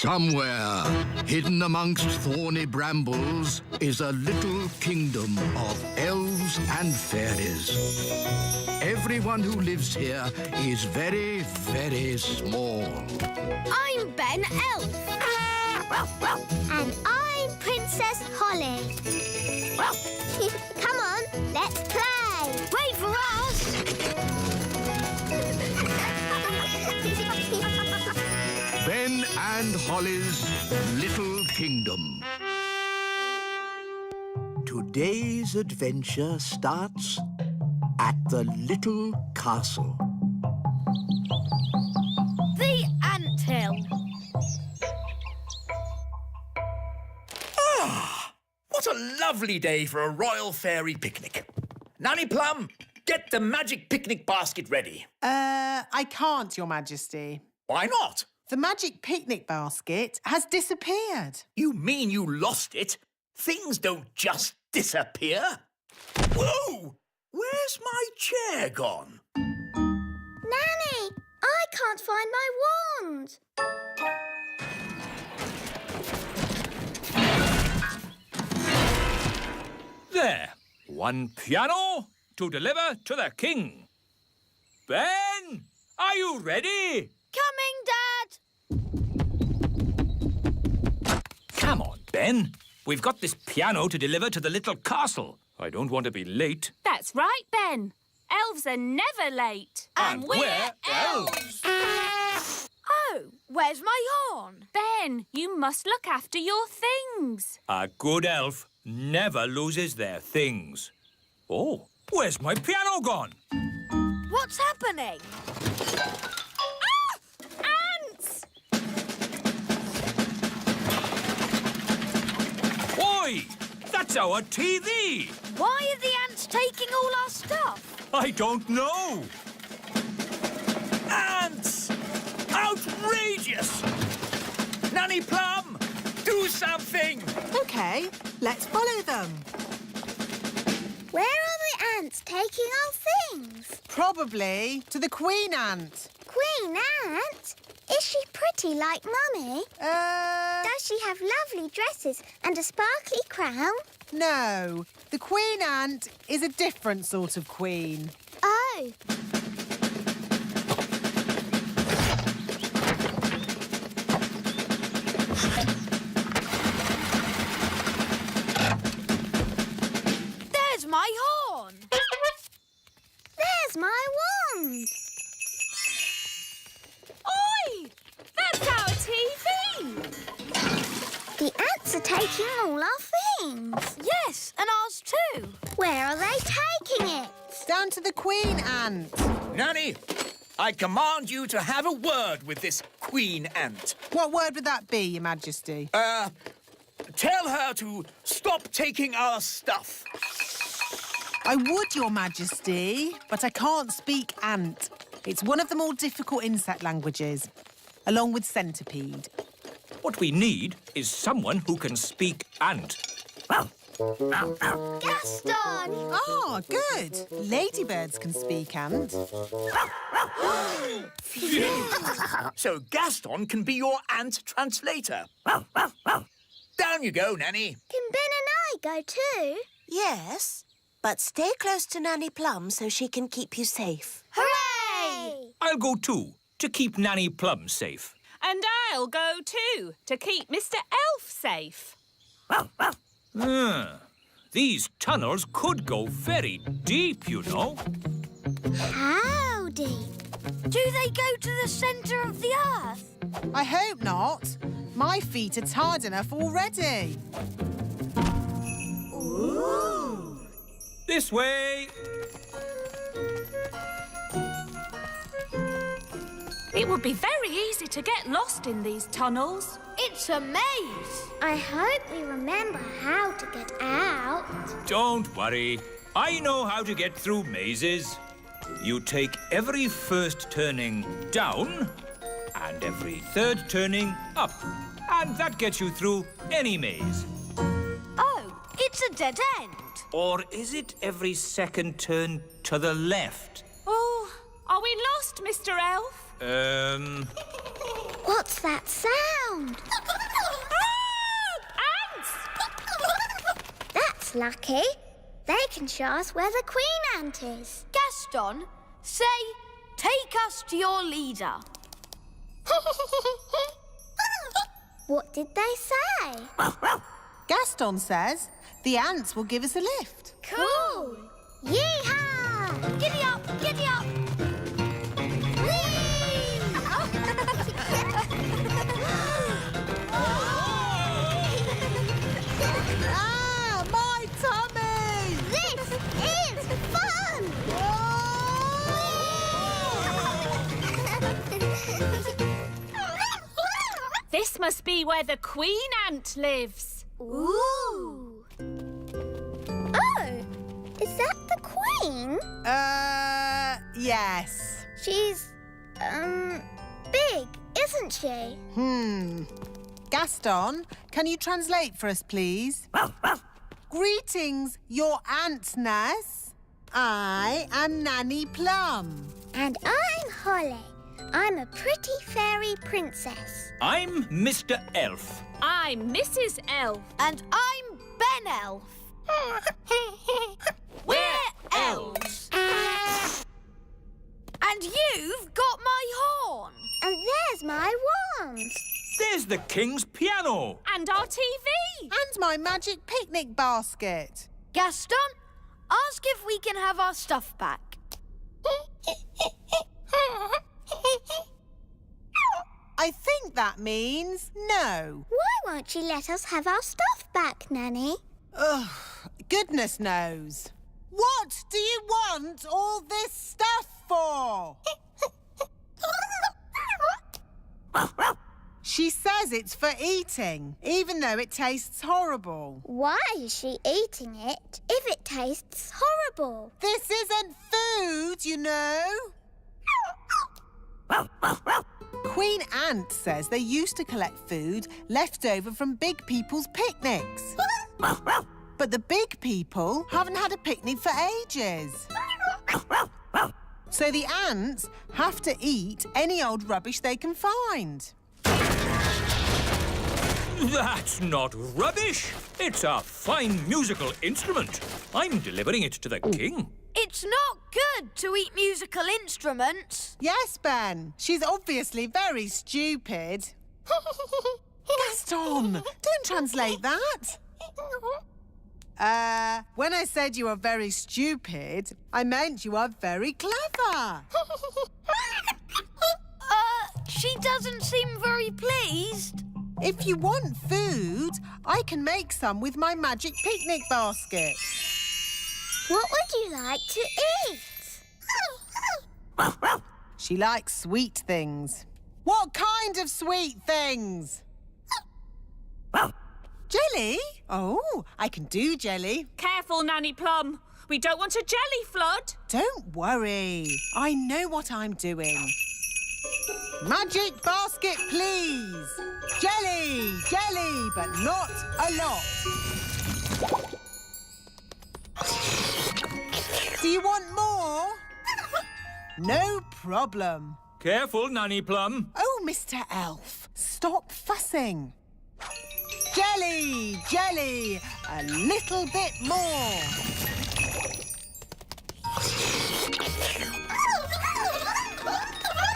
Somewhere, hidden amongst thorny brambles, is a little kingdom of elves and fairies. Everyone who lives here is very, very small. I'm Ben Elf. And I'm Princess Holly. Come on, let's play. Wait for us! Ben and Holly's Little Kingdom. Today's adventure starts at the little castle. The anthill. What a lovely day for a royal fairy picnic. Nanny Plum, get the magic picnic basket ready. I can't, Your Majesty. Why not? The magic picnic basket has disappeared. You mean you lost it? Things don't just disappear. Whoa! Where's my chair gone? Nanny, I can't find my wand. There, one piano to deliver to the king. Ben, are you ready? Coming, Dad! Come on, Ben. We've got this piano to deliver to the little castle. I don't want to be late. That's right, Ben. Elves are never late. And we're elves. Oh, where's my horn? Ben, you must look after your things. A good elf never loses their things. Oh, where's my piano gone? What's happening? Ah! Ants! Oi! That's our TV! Why are the ants taking all our stuff? I don't know. Ants! Outrageous! Nanny Plum, do something! OK, let's follow them. Where are the ants taking our things? Probably to the Queen Ant. Queen Ant? Is she pretty like Mummy? Does she have lovely dresses and a sparkly crown? No, the Queen Ant is a different sort of queen. Oh. There's my horn. There's my wand. Oi! That's our TV! The ants are taking all our things. Yes, and ours too. Where are they taking it? Down to the Queen Ant. Nanny, I command you to have a word with this Queen Ant. What word would that be, Your Majesty? Tell her to stop taking our stuff. I would, Your Majesty, but I can't speak ant. It's one of the more difficult insect languages, along with centipede. What we need is someone who can speak ant. Gaston! Oh, good. Ladybirds can speak ant. So Gaston can be your ant translator. Down you go, Nanny. Can Ben and I go too? Yes, but stay close to Nanny Plum so she can keep you safe. Hooray! I'll go too, to keep Nanny Plum safe. And I'll go too, to keep Mr. Elf safe. These tunnels could go very deep, you know. How deep? Do they go to the centre of the earth? I hope not. My feet are tired enough already. Ooh! This way. It would be very easy to get lost in these tunnels. It's a maze. I hope we remember how to get out. Don't worry. I know how to get through mazes. You take every first turning down and every third turning up. And that gets you through any maze. Oh, it's a dead end. Or is it every second turn to the left? Oh, are we lost, Mr. Elf? What's that sound? That's lucky. They can show us where the Queen Ant is. Gaston, say, take us to your leader. What did they say? Gaston says the ants will give us a lift. Cool! Yee-haw! Giddy up, giddy up. Ah, my tummy! This is fun! This must be where the Queen Ant lives. Ooh! Oh, is that the Queen? Yes. She's, big, isn't she? Gaston, can you translate for us, please? Greetings, your antness. I am Nanny Plum. And I'm Holly. I'm a pretty fairy princess. I'm Mr. Elf. I'm Mrs. Elf. And I'm Ben Elf. We're elves. And you've got my horn. And there's my wand. There's the King's piano. And our TV. And my magic picnic basket. Gaston, ask if we can have our stuff back. I think that means no. Why won't you let us have our stuff back, Nanny? Ugh, goodness knows. What do you want all this stuff for? She says it's for eating, even though it tastes horrible. Why is she eating it if it tastes horrible? This isn't food, you know. Queen Ant says they used to collect food left over from big people's picnics. But the big people haven't had a picnic for ages. So the ants have to eat any old rubbish they can find. That's not rubbish. It's a fine musical instrument. I'm delivering it to the King. It's not good to eat musical instruments. Yes, Ben. She's obviously very stupid. Gaston, don't translate that. When I said you are very stupid, I meant you are very clever. She doesn't seem very pleased. If you want food, I can make some with my magic picnic basket. What would you like to eat? She likes sweet things. What kind of sweet things? Jelly? Oh, I can do jelly. Careful, Nanny Plum. We don't want a jelly flood. Don't worry. I know what I'm doing. Magic basket, please. Jelly, jelly, but not a lot. Do you want more? No problem. Careful, Nanny Plum. Oh, Mr. Elf, stop fussing. Jelly, jelly, a little bit more.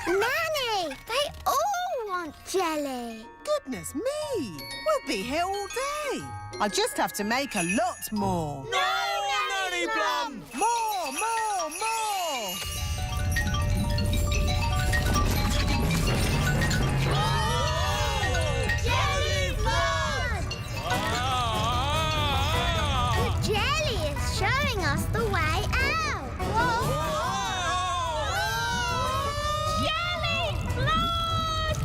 Nanny, they all want jelly. Goodness me, we'll be here all day. I'll just have to make a lot more. No, Nanny Plum! More, more, more! Jelly flood! The jelly is showing us the way out. Jelly flood!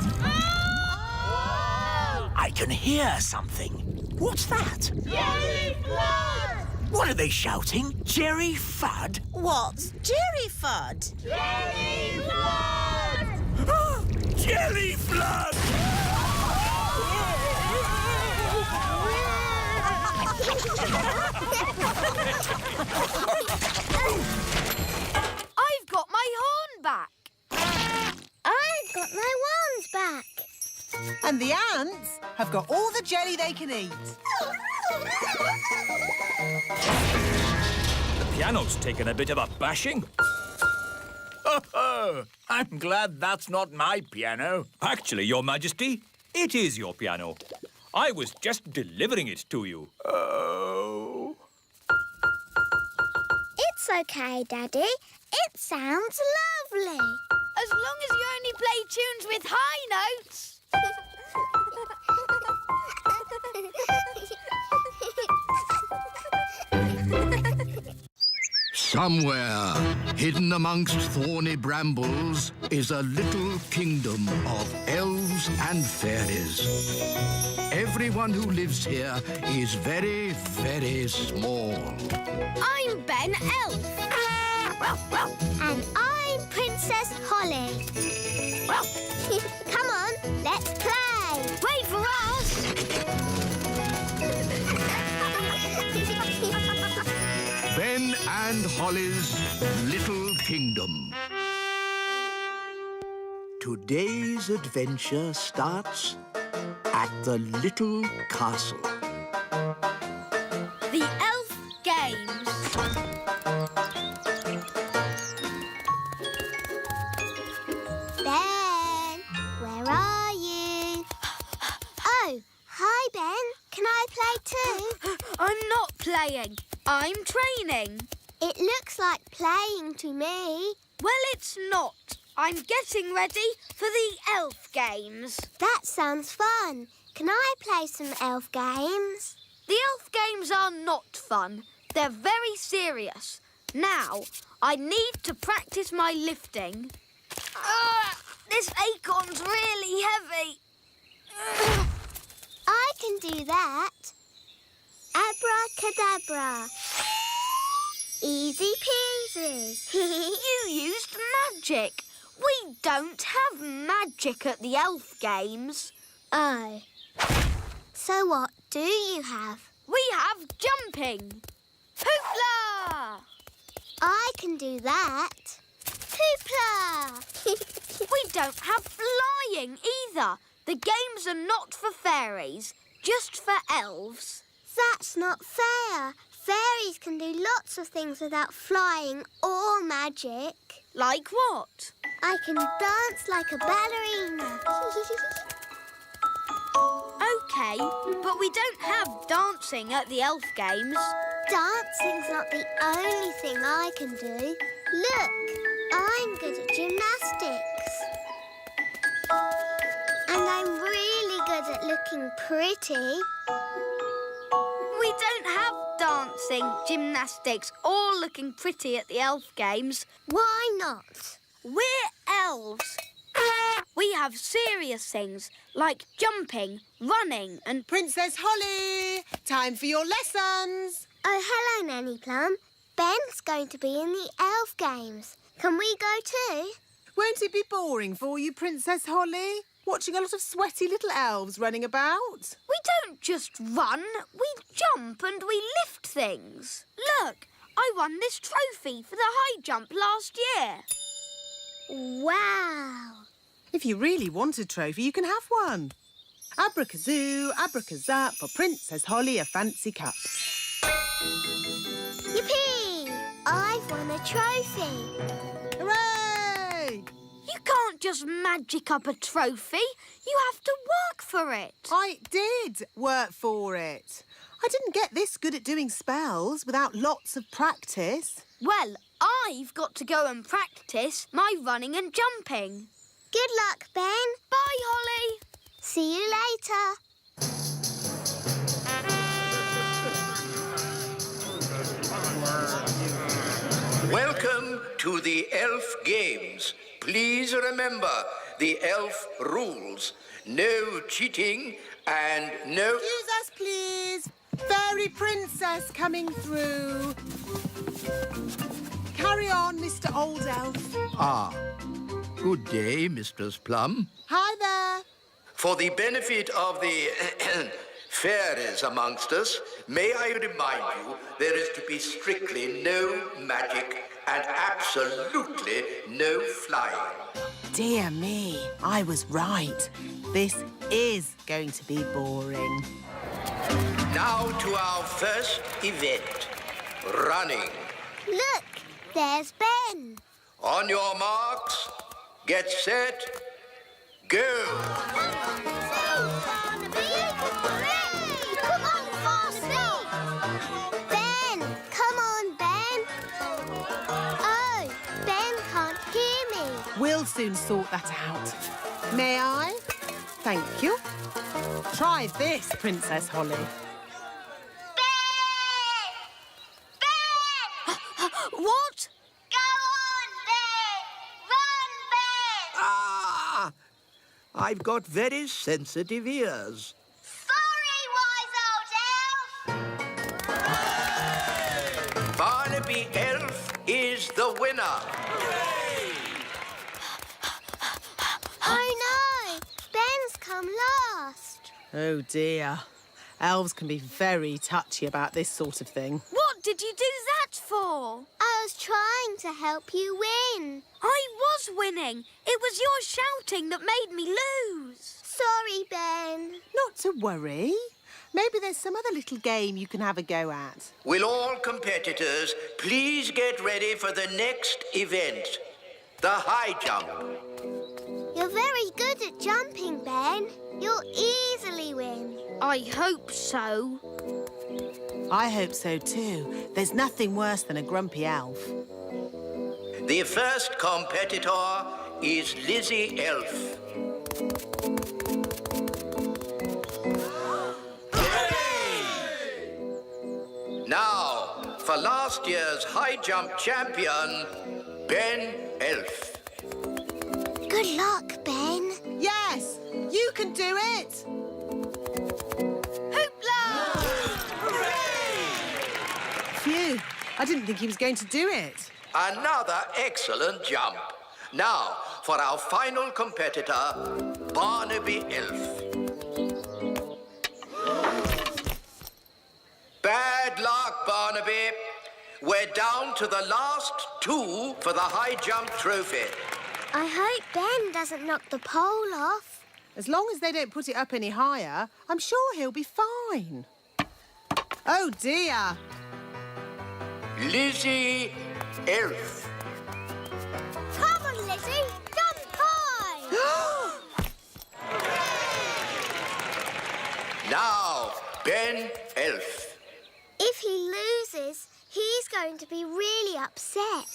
I can hear something. What's that? Jelly flood! What are they shouting? Jerry Fudd? What's Jerry Fudd? Jelly flood! Jelly Flood! I've got my horn back. I've got my wands back. And the ants have got all the jelly they can eat. The piano's taken a bit of a bashing. Oh, I'm glad that's not my piano. Actually, Your Majesty, it is your piano. I was just delivering it to you. Oh. It's okay, Daddy. It sounds lovely. As long as you only play tunes with high notes. Somewhere, hidden amongst thorny brambles, is a little kingdom of elves and fairies. Everyone who lives here is very, very small. I'm Ben Elf. And I'm Princess Holly. Come on, let's play. Wait for us. Ben and Holly's Little Kingdom. Today's adventure starts at the little castle. The Elf Games. Ben, where are you? Oh, hi, Ben. Can I play too? I'm not playing. I'm training. It looks like playing to me. Well, it's not. I'm getting ready for the Elf Games. That sounds fun. Can I play some elf games? The Elf Games are not fun. They're very serious. Now, I need to practice my lifting. This acorn's really heavy. I can do that. Abracadabra. Easy peasy. You used magic. We don't have magic at the Elf Games. Oh. So what do you have? We have jumping. Hoopla! I can do that. Hoopla! We don't have flying either. The games are not for fairies, just for elves. That's not fair. Fairies can do lots of things without flying or magic. Like what? I can dance like a ballerina. OK, but we don't have dancing at the Elf Games. Dancing's not the only thing I can do. Look, I'm good at gymnastics. And I'm really good at looking pretty. We don't have dancing, gymnastics or looking pretty at the Elf Games. Why not? We're elves. We have serious things like jumping, running and... Princess Holly, time for your lessons. Oh, hello, Nanny Plum. Ben's going to be in the Elf Games. Can we go too? Won't it be boring for you, Princess Holly? Watching a lot of sweaty little elves running about? We don't just run, we jump and we lift things. Look, I won this trophy for the high jump last year. Wow. If you really want a trophy, you can have one. Abracazoo, abracazap, for Princess Holly a fancy cup. Yippee! I've won a trophy. Hooray! You can't just magic up a trophy. You have to work for it. I did work for it. I didn't get this good at doing spells without lots of practice. Well, I've got to go and practice my running and jumping. Good luck, Ben. Bye, Holly. See you later. Welcome to the Elf Games. Please remember the elf rules. No cheating and no... Excuse us, please. Fairy princess coming through. Carry on, Mr. Old Elf. Ah, good day, Mistress Plum. Hi there. For the benefit of the fairies amongst us, may I remind you there is to be strictly no magic and absolutely no flying. Dear me, I was right. This is going to be boring. Now to our first event, running. Look, there's Ben. On your marks, get set, go. Come on, Barnaby! Ben, come on, Ben. Oh, Ben can't hear me. We'll soon sort that out. May I? Thank you. Try this, Princess Holly. What? Go on, Ben! Run, Ben! Ah! I've got very sensitive ears. Sorry, wise old elf! Barnaby Elf is the winner. Oh, no! Ben's come last. Oh, dear. Elves can be very touchy about this sort of thing. What did you do that for? I was trying to help you win. I was winning. It was your shouting that made me lose. Sorry, Ben. Not to worry. Maybe there's some other little game you can have a go at. Will all competitors please get ready for the next event, the high jump. You're very good at jumping, Ben. You'll easily win. I hope so. I hope so too. There's nothing worse than a grumpy elf. The first competitor is Lizzie Elf. Now, for last year's high jump champion, Ben Elf. Good luck, Ben. Yes, you can do it. Phew, I didn't think he was going to do it. Another excellent jump. Now, for our final competitor, Barnaby Elf. Bad luck, Barnaby. We're down to the last two for the high jump trophy. I hope Ben doesn't knock the pole off. As long as they don't put it up any higher, I'm sure he'll be fine. Oh, dear. Lizzie Elf. Come on, Lizzie. Jump high. Now, Ben Elf. If he loses, he's going to be really upset.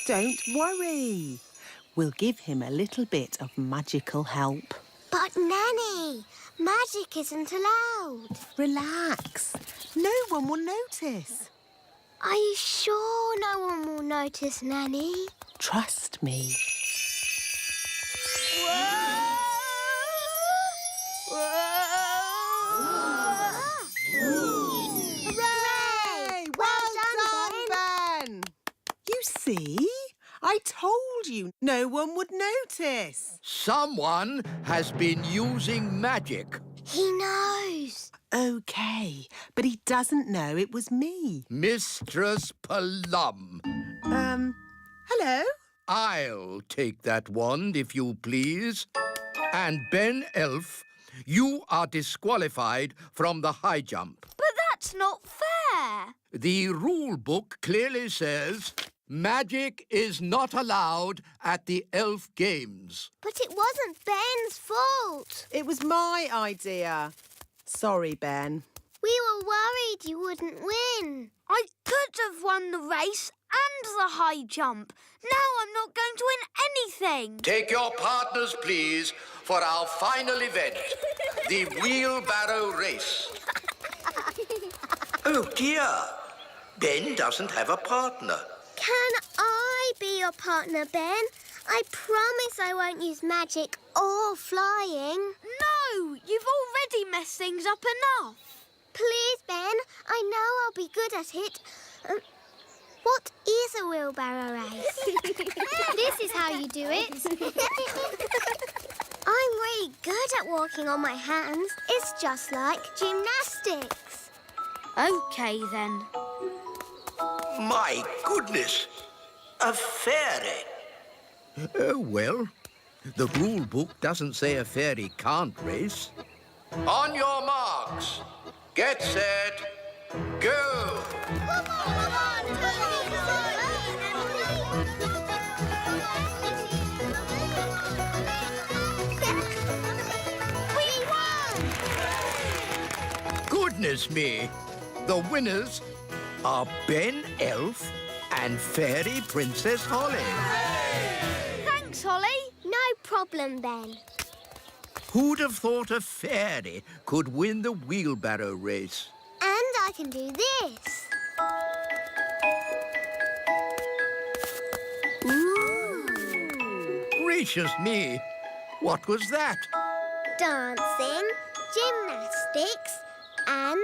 Don't worry. We'll give him a little bit of magical help. But, Nanny, magic isn't allowed. Relax. No one will notice. Are you sure no one will notice, Nanny? Trust me. Hooray! Well done, Ben! You see? I told you no one would notice. Someone has been using magic. He knows. OK, but he doesn't know it was me. Mistress Plum. Hello? I'll take that wand, if you please. And Ben Elf, you are disqualified from the high jump. But that's not fair. The rule book clearly says magic is not allowed at the Elf Games. But it wasn't Ben's fault. It was my idea. Sorry, Ben. We were worried you wouldn't win. I could have won the race and the high jump. Now I'm not going to win anything. Take your partners, please, for our final event, the wheelbarrow race. Oh, dear. Ben doesn't have a partner. Can I be your partner, Ben? I promise I won't use magic or flying. No, you've already messed things up enough. Please, Ben. I know I'll be good at it. What is a wheelbarrow race? This is how you do it. I'm really good at walking on my hands. It's just like gymnastics. OK, then. My goodness, a fairy. Oh, well, the rule book doesn't say a fairy can't race. On your marks, Get set. Go! Come on, we won! Goodness me! The winners are Ben Elf and Fairy Princess Holly. Thanks, Holly. No problem, Ben. Who'd have thought a fairy could win the wheelbarrow race? And I can do this. Gracious me! What was that? Dancing, gymnastics, and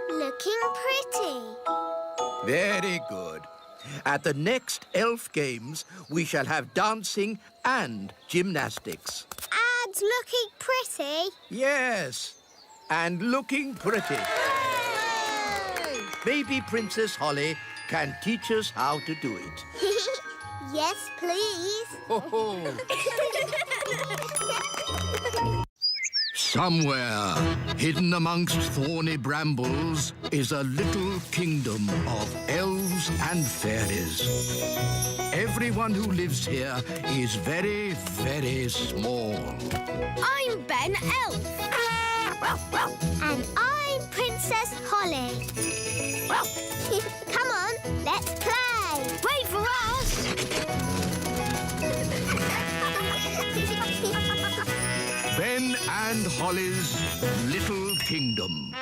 looking pretty. Very good. At the next Elf Games, we shall have dancing and gymnastics. And looking pretty. Yes, and looking pretty. Maybe Princess Holly can teach us how to do it. Yes, please. Ho-ho! Somewhere, hidden amongst thorny brambles, is a little kingdom of elves and fairies. Everyone who lives here is very, very small. I'm Ben Elf. And I'm Princess Holly. Come on, let's play. Wait for us. Ben and Holly's Little Kingdom.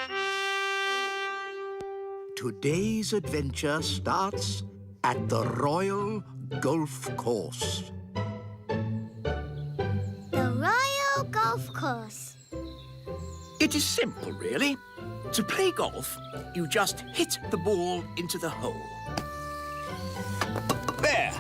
Today's adventure starts at the Royal Golf Course. The Royal Golf Course. It is simple, really. To play golf, you just hit the ball into the hole. There.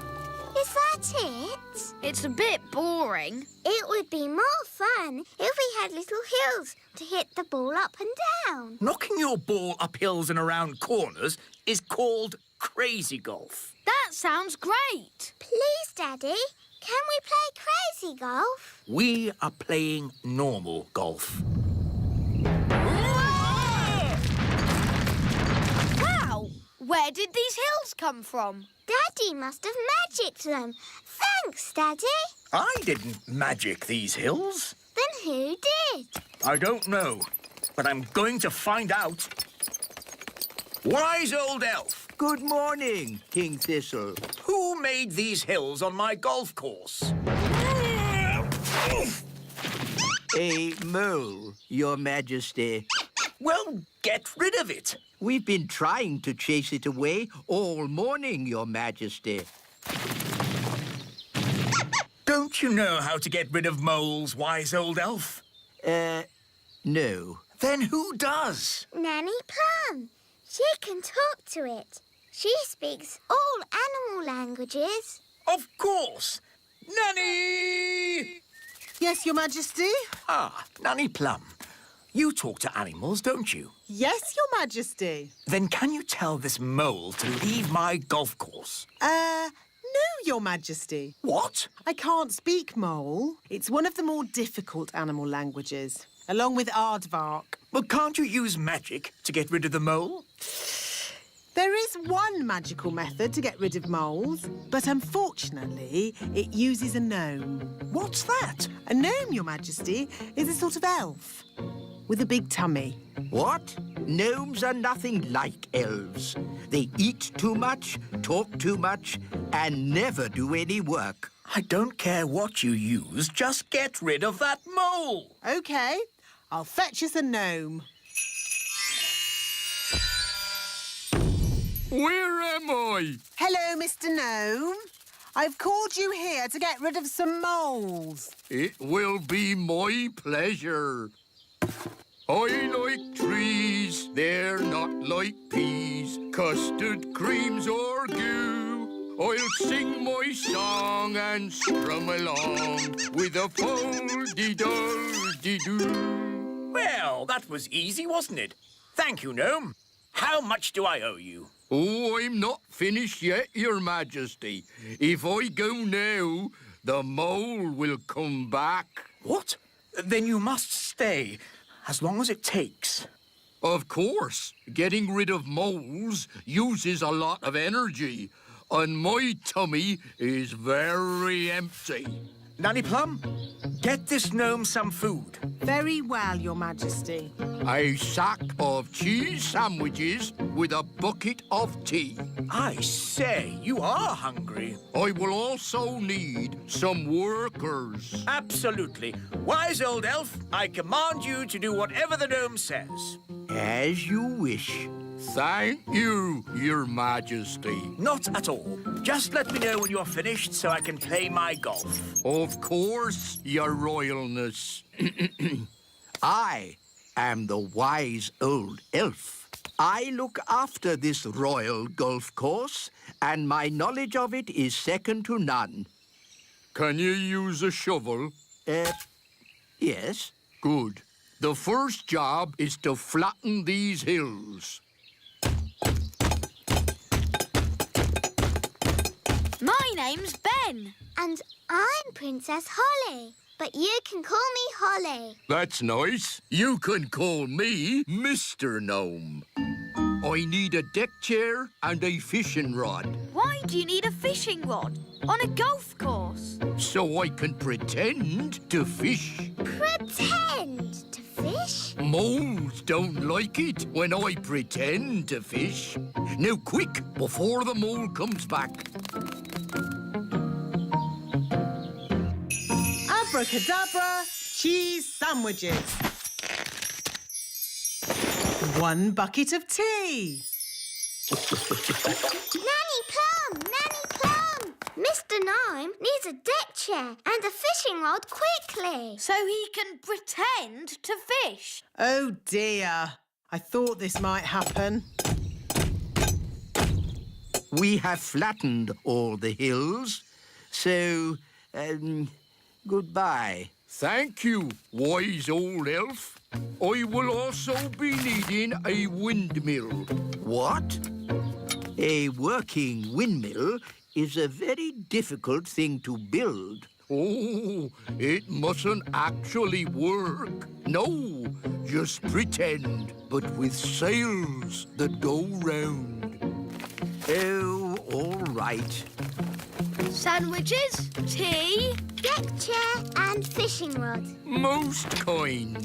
Is that it? It's a bit boring. It would be more fun if we had little hills to hit the ball up and down. Knocking your ball up hills and around corners is called crazy golf. That sounds great. Please, Daddy, can we play crazy golf? We are playing normal golf. Wow! Where did these hills come from? Daddy must have magicked them. Thanks, Daddy. I didn't magic these hills. Then who did? I don't know, but I'm going to find out. Wise old elf, Good morning, King Thistle. who made these hills on my golf course? A mole, Your Majesty. Well, get rid of it. We've been trying to chase it away all morning, Your Majesty. Don't you know how to get rid of moles, wise old elf? No. Then who does? Nanny Plum. She can talk to it. She speaks all animal languages. Of course. Nanny! Yes, Your Majesty? Ah, Nanny Plum. You talk to animals, don't you? Yes, Your Majesty. Then can you tell this mole to leave my golf course? No, Your Majesty. What? I can't speak mole. It's one of the more difficult animal languages, along with aardvark. Well, can't you use magic to get rid of the mole? There is one magical method to get rid of moles, but unfortunately, it uses a gnome. What's that? A gnome, Your Majesty, is a sort of elf with a big tummy. What? Gnomes are nothing like elves. They eat too much, talk too much, and never do any work. I don't care what you use, just get rid of that mole. OK, I'll fetch us a gnome. Where am I? Hello, Mr. Gnome. I've called you here to get rid of some moles. It will be my pleasure. I like trees, they're not like peas, custard creams or goo. I'll sing my song and strum along with a fol-de-dol-de-doo. Well, that was easy, wasn't it? Thank you, Gnome. How much do I owe you? Oh, I'm not finished yet, Your Majesty. If I go now, the mole will come back. What? Then you must stay, as long as it takes. Of course, getting rid of moles uses a lot of energy, and my tummy is very empty. Nanny Plum, get this gnome some food. Very well, Your Majesty. A sack of cheese sandwiches with a bucket of tea. I say, you are hungry. I will also need some workers. Absolutely. Wise old elf, I command you to do whatever the gnome says. As you wish. Thank you, Your Majesty. Not at all. Just let me know when you're finished so I can play my golf. Of course, Your Royalness. I am the wise old elf. I look after this royal golf course, and my knowledge of it is second to none. Can you use a shovel? Yes. Good. The first job is to flatten these hills. My name's Ben. And I'm Princess Holly. But you can call me Holly. That's nice. You can call me Mr. Gnome. I need a deck chair and a fishing rod. Why do you need a fishing rod on a golf course? So I can pretend to fish. Pretend to fish? Moles don't like it when I pretend to fish. Now, quick, before the mole comes back. Abracadabra, cheese sandwiches. 1 bucket of tea. Nanny Plum! Nanny Plum! Mr. Gnome needs a deck chair and a fishing rod quickly. So he can pretend to fish. Oh, dear. I thought this might happen. We have flattened all the hills, so, goodbye. Thank you, wise old elf. I will also be needing a windmill. What? A working windmill is a very difficult thing to build. Oh, it mustn't actually work. No, just pretend, but with sails that go round. Oh, all right. Sandwiches, tea. Deck chair and fishing rod. Most kind.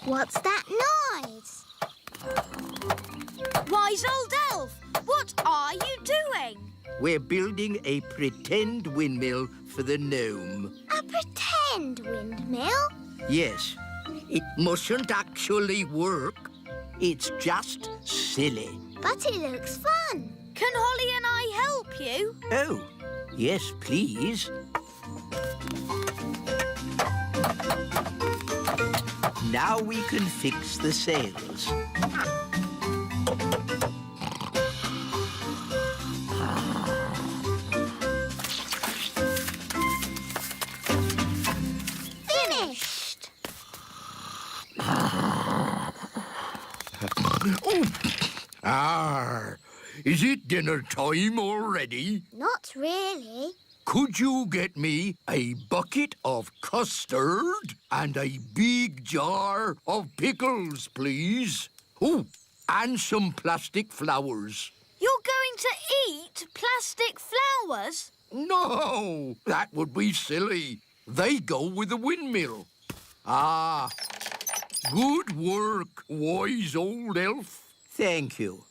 What's that noise? Wise old elf, what are you doing? We're building a pretend windmill for the gnome. A pretend windmill? Yes, it mustn't actually work. It's just silly. But it looks fun. Can Holly and I help you? Oh, yes, please. Now we can fix the sails. Finished. Is it dinner time already? Not really. Could you get me a bucket of custard and a big jar of pickles, please? Oh, and some plastic flowers. You're going to eat plastic flowers? No, that would be silly. They go with the windmill. Ah, good work, wise old elf. Thank you.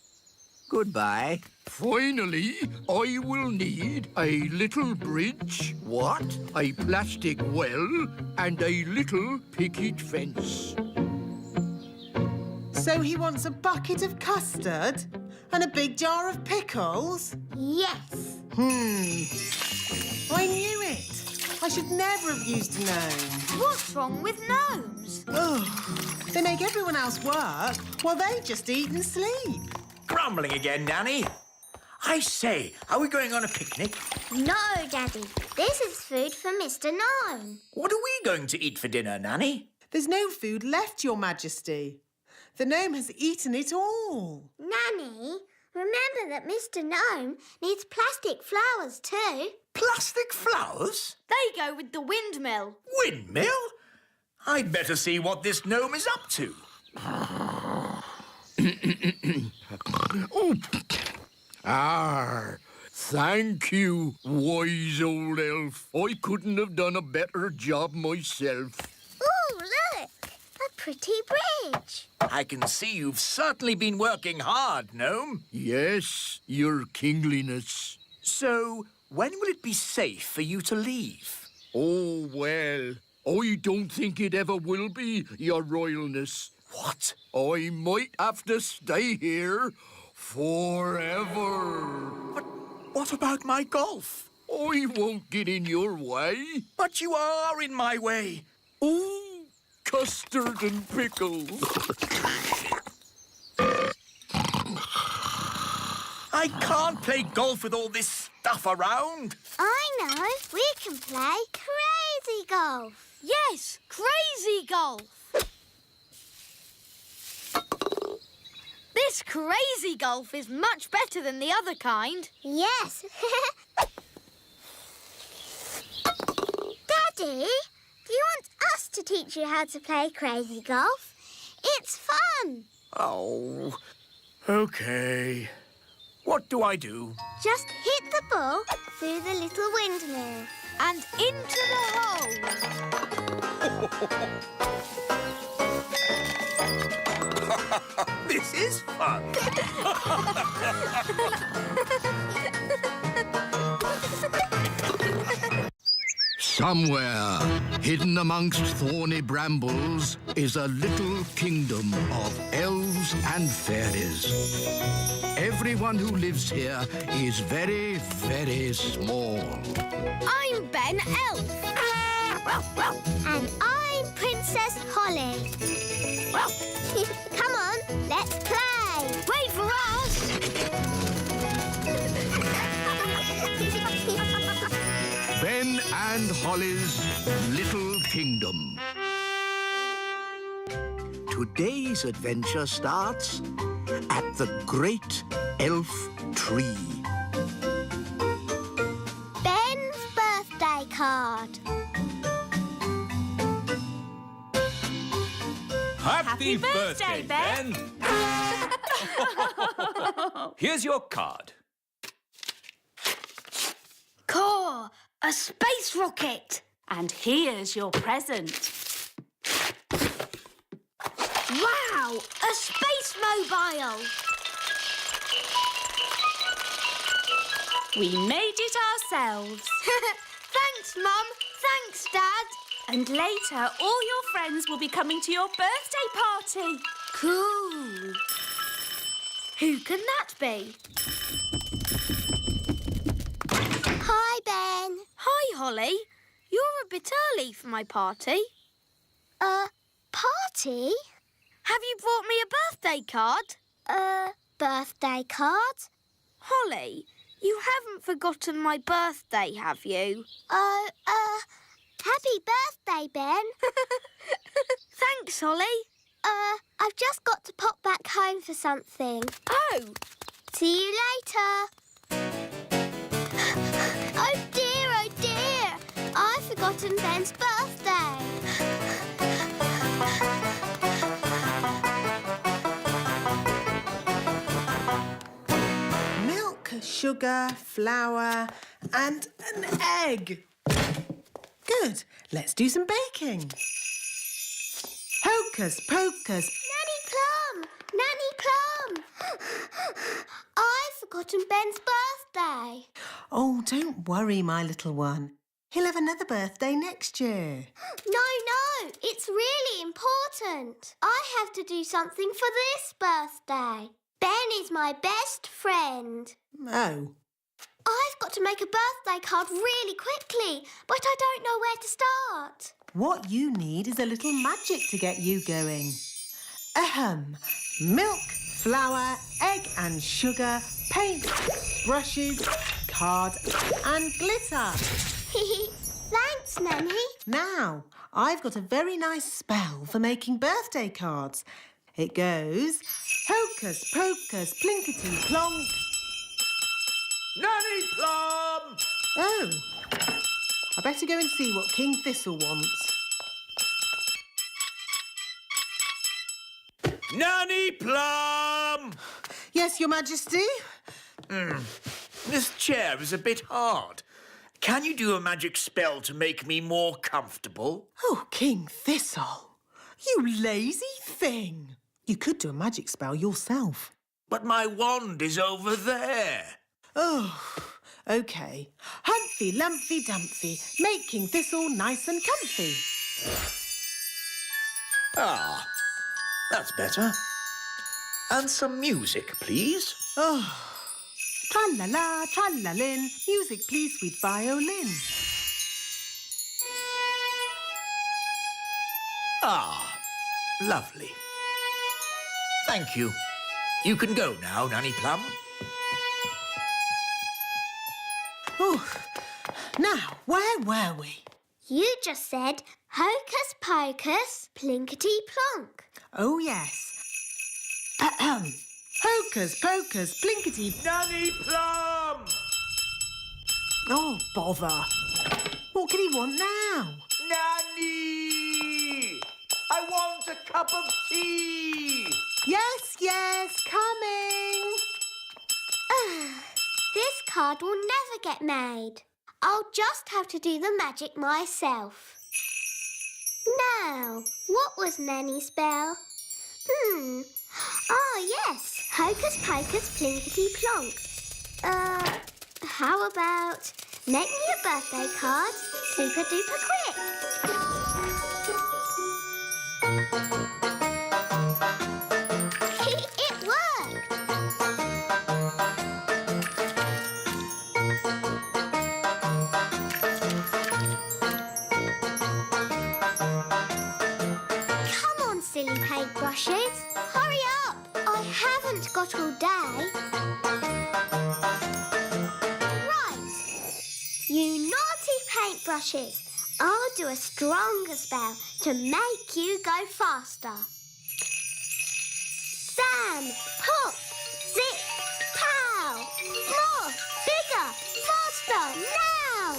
Goodbye. Finally, I will need a little bridge. What? A plastic well and a little picket fence. So he wants a bucket of custard and a big jar of pickles? Yes. I knew it. I should never have used a gnome. What's wrong with gnomes? Oh, they make everyone else work while they just eat and sleep. Grumbling again, Nanny. I say, are we going on a picnic? No, Daddy. This is food for Mr. Gnome. What are we going to eat for dinner, Nanny? There's no food left, Your Majesty. The gnome has eaten it all. Nanny, remember remember that Mr. Gnome needs plastic flowers too. Plastic flowers? They go with the windmill. Windmill? I'd better see what this gnome is up to. Oh. Thank you, wise old elf. I couldn't have done a better job myself. Ooh, look! A pretty bridge. I can see you've certainly been working hard, gnome. Yes, your kingliness. So, when will it be safe for you to leave? Oh, well, I don't think it ever will be, your royalness. What? I might have to stay here forever. But what about my golf? I won't get in your way. But you are in my way. Oh, custard and pickles. I can't play golf with all this stuff around. I know. We can play crazy golf. Yes, crazy golf. This crazy golf is much better than the other kind. Yes. Daddy, do you want us to teach you how to play crazy golf? It's fun. Oh, OK. What do I do? Just hit the ball through the little windmill. And into the hole. This is fun. Somewhere, hidden amongst thorny brambles, is a little kingdom of elves and fairies. Everyone who lives here is very, very small. I'm Ben Elf. And I'm Princess Holly. Come on, let's play. Wait for us. Ben and Holly's Little Kingdom. Today's adventure starts at the Great Elf Tree. Ben's birthday card. Happy birthday, Ben! Here's your card. Core, a space rocket. And here's your present. Wow, a space mobile. We made it ourselves. Thanks, Mum. Thanks, Dad. And later, all your friends will be coming to your birthday party. Cool. Who can that be? Hi, Ben. Hi, Holly. You're a bit early for my party. Party? Have you brought me a birthday card? Birthday card? Holly, you haven't forgotten my birthday, have you? Happy birthday, Ben. Thanks, Holly. I've just got to pop back home for something. Oh. See you later. Oh dear, oh dear. I've forgotten Ben's birthday. Milk, sugar, flour and an egg. Good. Let's do some baking. Hocus pocus. Nanny Plum! Nanny Plum! I've forgotten Ben's birthday. Oh, don't worry, my little one. He'll have another birthday next year. No, it's really important. I have to do something for this birthday. Ben is my best friend. Oh. I've got to make a birthday card really quickly, but I don't know where to start. What you need is a little magic to get you going. Ahem. Milk, flour, egg and sugar, paint, brushes, card and glitter. Thanks, Nanny. Now, I've got a very nice spell for making birthday cards. It goes, hocus pocus, plinkety plonk, Nanny Plum! Oh. I better go and see what King Thistle wants. Nanny Plum! Yes, Your Majesty? This chair is a bit hard. Can you do a magic spell to make me more comfortable? Oh, King Thistle. You lazy thing. You could do a magic spell yourself. But my wand is over there. Oh, OK. Humphy, Lumphy, Dumphy, make King Thistle nice and comfy. Ah, that's better. And some music, please. Oh. Tra-la-la, tra-la-lin, music please, sweet violin. Ah, lovely. Thank you. You can go now, Nanny Plum. Oh, now, where were we? You just said hocus pocus, plinkety plonk. Oh, yes. Ahem. Hocus pocus, plinkety... Nanny Plum! Oh, bother. What can he want now? Nanny! I want a cup of tea! Yes, coming. This card will never get made. I'll just have to do the magic myself. Now, what was Nanny's spell? Ah, yes. Hocus pocus, plinkety plonk. How about make me a birthday card super duper quick? It worked! Come on, silly paintbrushes. Hurry up! I haven't got all day. Right. You naughty paintbrushes. I'll do a stronger spell to make you go faster. Sam, pop, zip, pow. More, bigger, faster, now.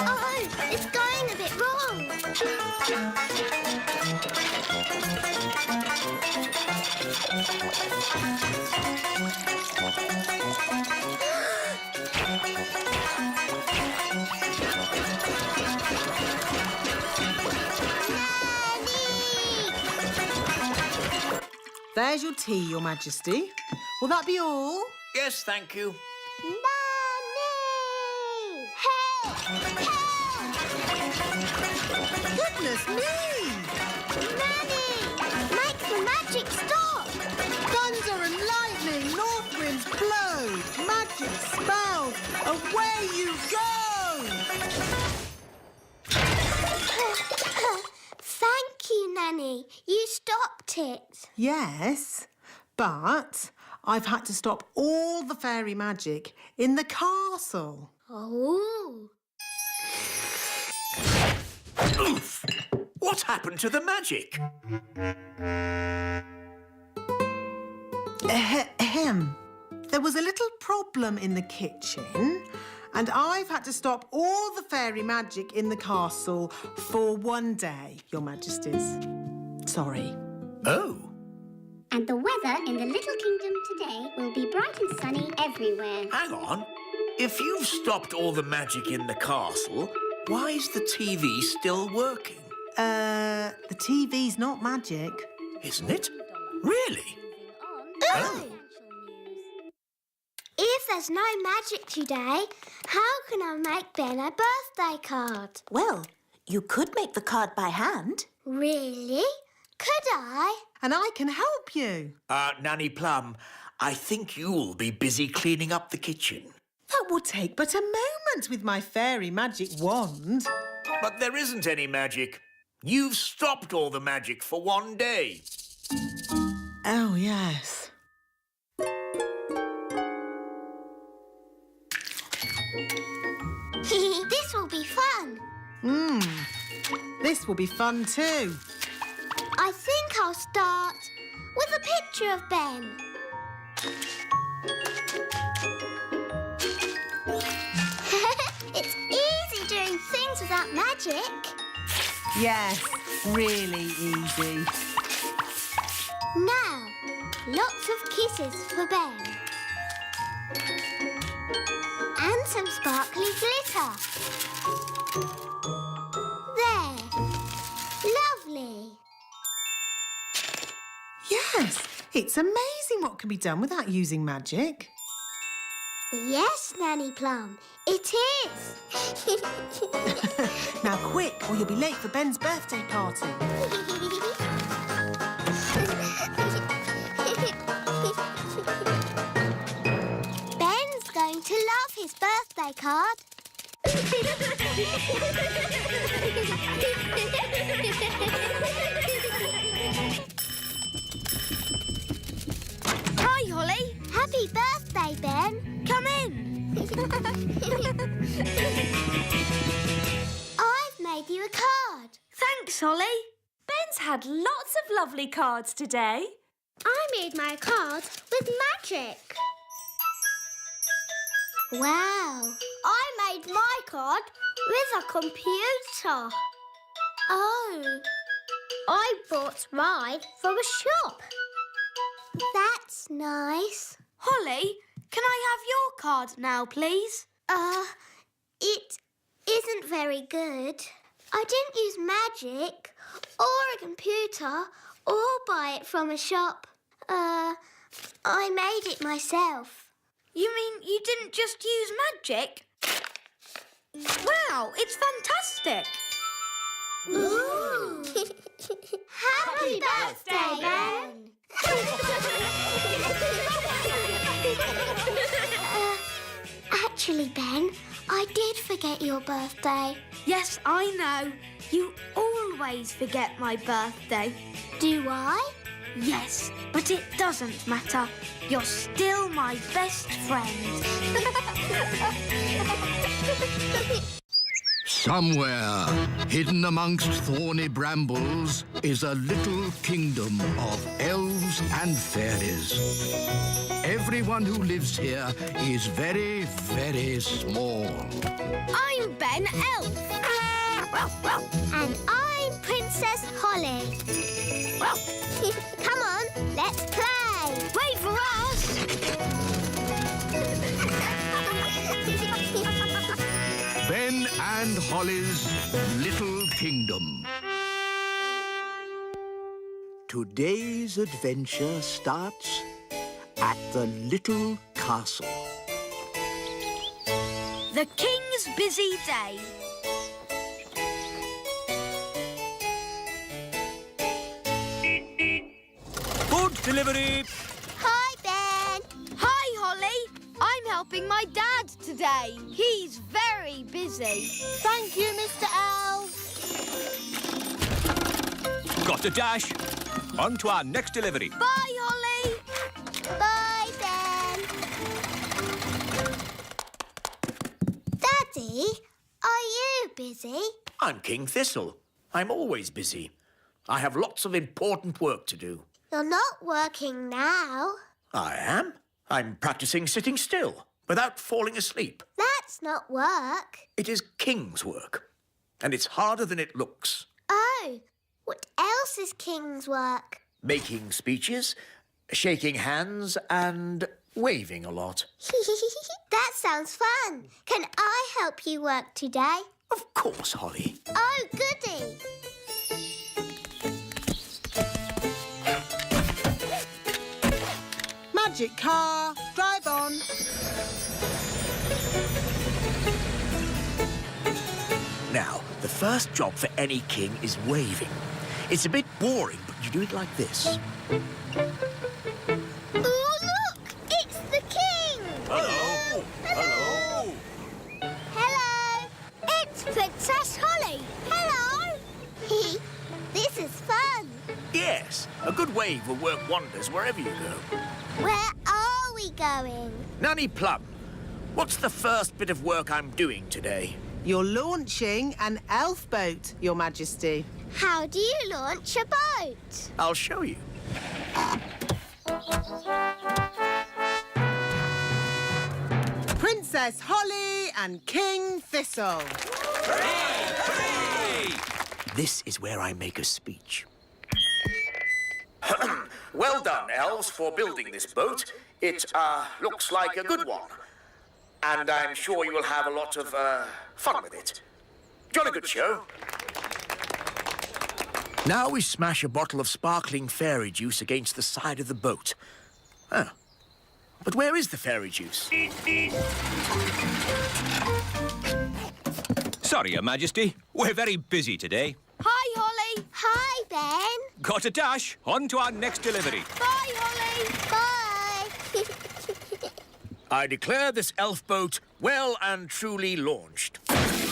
Oh, it's going a bit wrong. There's your tea, Your Majesty. Will that be all? Yes, thank you. Nanny! Help! Help! Goodness me! Nanny! Make the magic stop! Thunder and lightning, north winds blow, magic spells, away you go! Thank you, Nanny. You stopped it. Yes, but I've had to stop all the fairy magic in the castle. Oh. Oof! What happened to the magic? Ahem. There was a little problem in the kitchen, and I've had to stop all the fairy magic in the castle for one day, Your Majesties. Sorry. Oh. And the weather in the little kingdom today will be bright and sunny everywhere. Hang on. If you've stopped all the magic in the castle, why is the TV still working? The TV's not magic. Isn't it? Really? Oh. If there's no magic today, how can I make Ben a birthday card? Well, you could make the card by hand. Really? Could I? And I can help you. Nanny Plum, I think you'll be busy cleaning up the kitchen. That will take but a moment with my fairy magic wand. But there isn't any magic. You've stopped all the magic for one day. Oh, yes. This will be fun. This will be fun too. I think I'll start with a picture of Ben. It's easy doing things without magic. Yes, really easy. Now, lots of kisses for Ben. And some sparkly glitter. There. Lovely. Yes, it's amazing what can be done without using magic. Yes, Nanny Plum, it is. Now quick, or you'll be late for Ben's birthday party. Ben's going to love his birthday card. Hi, Holly. Happy birthday, Ben. Come in. I've made you a card. Thanks, Holly. Ben's had lots of lovely cards today. I made my card with magic. Wow. I made my card with a computer. Oh. I bought mine from a shop. That's nice. Holly, can I have your card now, please? It isn't very good. I didn't use magic or a computer or buy it from a shop. I made it myself. You mean you didn't just use magic? Wow, it's fantastic. Ooh. Happy birthday, Ben. Actually, Ben, I did forget your birthday. Yes, I know. You always forget my birthday. Do I? Yes, but it doesn't matter. You're still my best friend. Somewhere, hidden amongst thorny brambles, is a little kingdom of elves and fairies. Everyone who lives here is very, very small. I'm Ben Elf. And I'm Princess Holly. Come on, let's play. Wait for us. Ben and Holly's Little Kingdom. Today's adventure starts at the little castle. The King's busy day. Food delivery. Hi, Ben. Hi, Holly. I'm helping my dad today. He's very busy. Thank you, Mr. Elf. Got a dash. On to our next delivery. Bye, Holly. Bye, Ben. Daddy, are you busy? I'm King Thistle. I'm always busy. I have lots of important work to do. You're not working now. I am. I'm practicing sitting still without falling asleep. That's not work. It is King's work, and it's harder than it looks. Oh, what else is King's work? Making speeches, shaking hands, and waving a lot. That sounds fun. Can I help you work today? Of course, Holly. Oh, goody. Magic car, drive on. Now, the first job for any king is waving. It's a bit boring, but you do it like this. Oh, look! It's the king! Hello! Hello! Hello! It's Princess Holly! Hello! This is fun! Yes, a good wave will work wonders wherever you go. Where are we going? Nanny Plum, what's the first bit of work I'm doing today? You're launching an elf boat, Your Majesty. How do you launch a boat? I'll show you. Princess Holly and King Thistle. This is where I make a speech. Well done, elves, for building this boat. It, looks like a good one. And I'm sure you will have a lot of, fun with it. Jolly good show. Now we smash a bottle of sparkling fairy juice against the side of the boat. Oh. But where is the fairy juice? Sorry, Your Majesty. We're very busy today. Hi, Holly. Hi, Ben. Got a dash. On to our next delivery. Bye, Holly. Bye. I declare this elf boat well and truly launched. Daddy,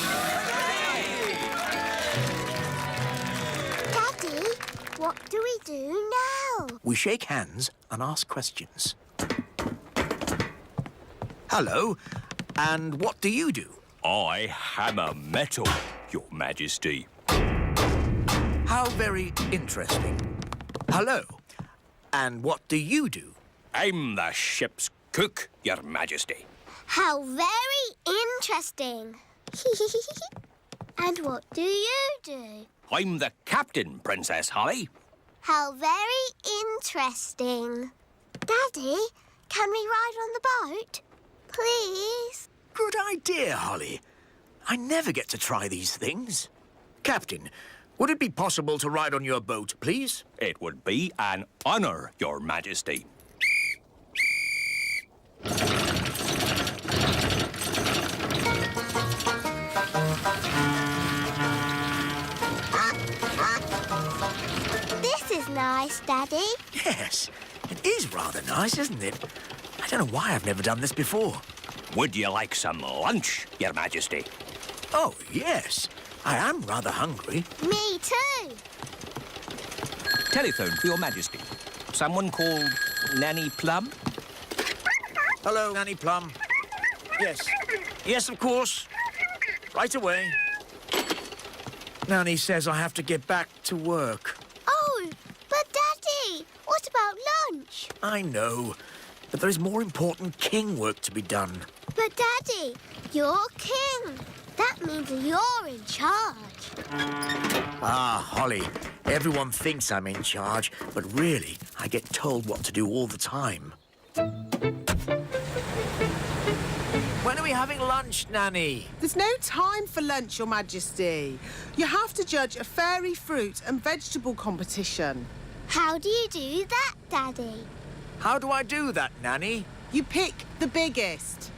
what do we do now? We shake hands and ask questions. Hello, and what do you do? I hammer metal, Your Majesty. How very interesting. Hello, and what do you do? I'm the ship's cook, Your Majesty. How very interesting. And what do you do? I'm the captain, Princess Holly. How very interesting. Daddy, can we ride on the boat? Please? Good idea, Holly. I never get to try these things. Captain, would it be possible to ride on your boat, please? It would be an honour, Your Majesty. This is nice, Daddy. Yes, it is rather nice, isn't it? I don't know why I've never done this before. Would you like some lunch, Your Majesty? Oh, yes. I am rather hungry. Me too. Telephone for Your Majesty. Someone called Nanny Plum? Hello, Nanny Plum. Yes. Yes, of course. Right away. Nanny says I have to get back to work. Oh, but Daddy, what about lunch? I know, but there is more important king work to be done. But Daddy, you're king. That means you're in charge. Ah, Holly, everyone thinks I'm in charge, but really, I get told what to do all the time. When are we having lunch, Nanny? There's no time for lunch, Your Majesty. You have to judge a fairy fruit and vegetable competition. How do you do that, Daddy? How do I do that, Nanny? You pick the biggest.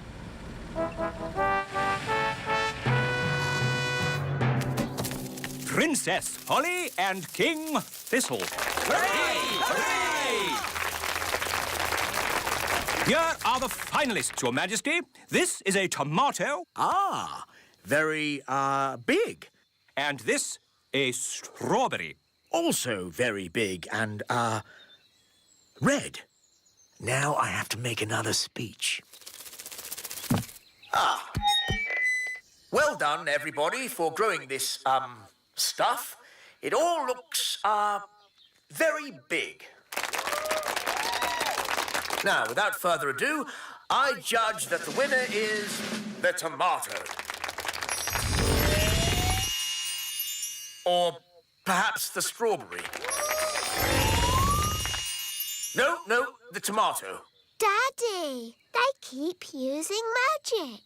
Princess Holly and King Thistle. Hooray! Hooray! Here are the finalists, Your Majesty. This is a tomato. Ah, very, big. And this, a strawberry. Also very big and, red. Now I have to make another speech. Ah. Well done, everybody, for growing this, stuff. It all looks, very big. Now, without further ado, I judge that the winner is the tomato. Or perhaps the strawberry. No, the tomato. Daddy, they keep using magic.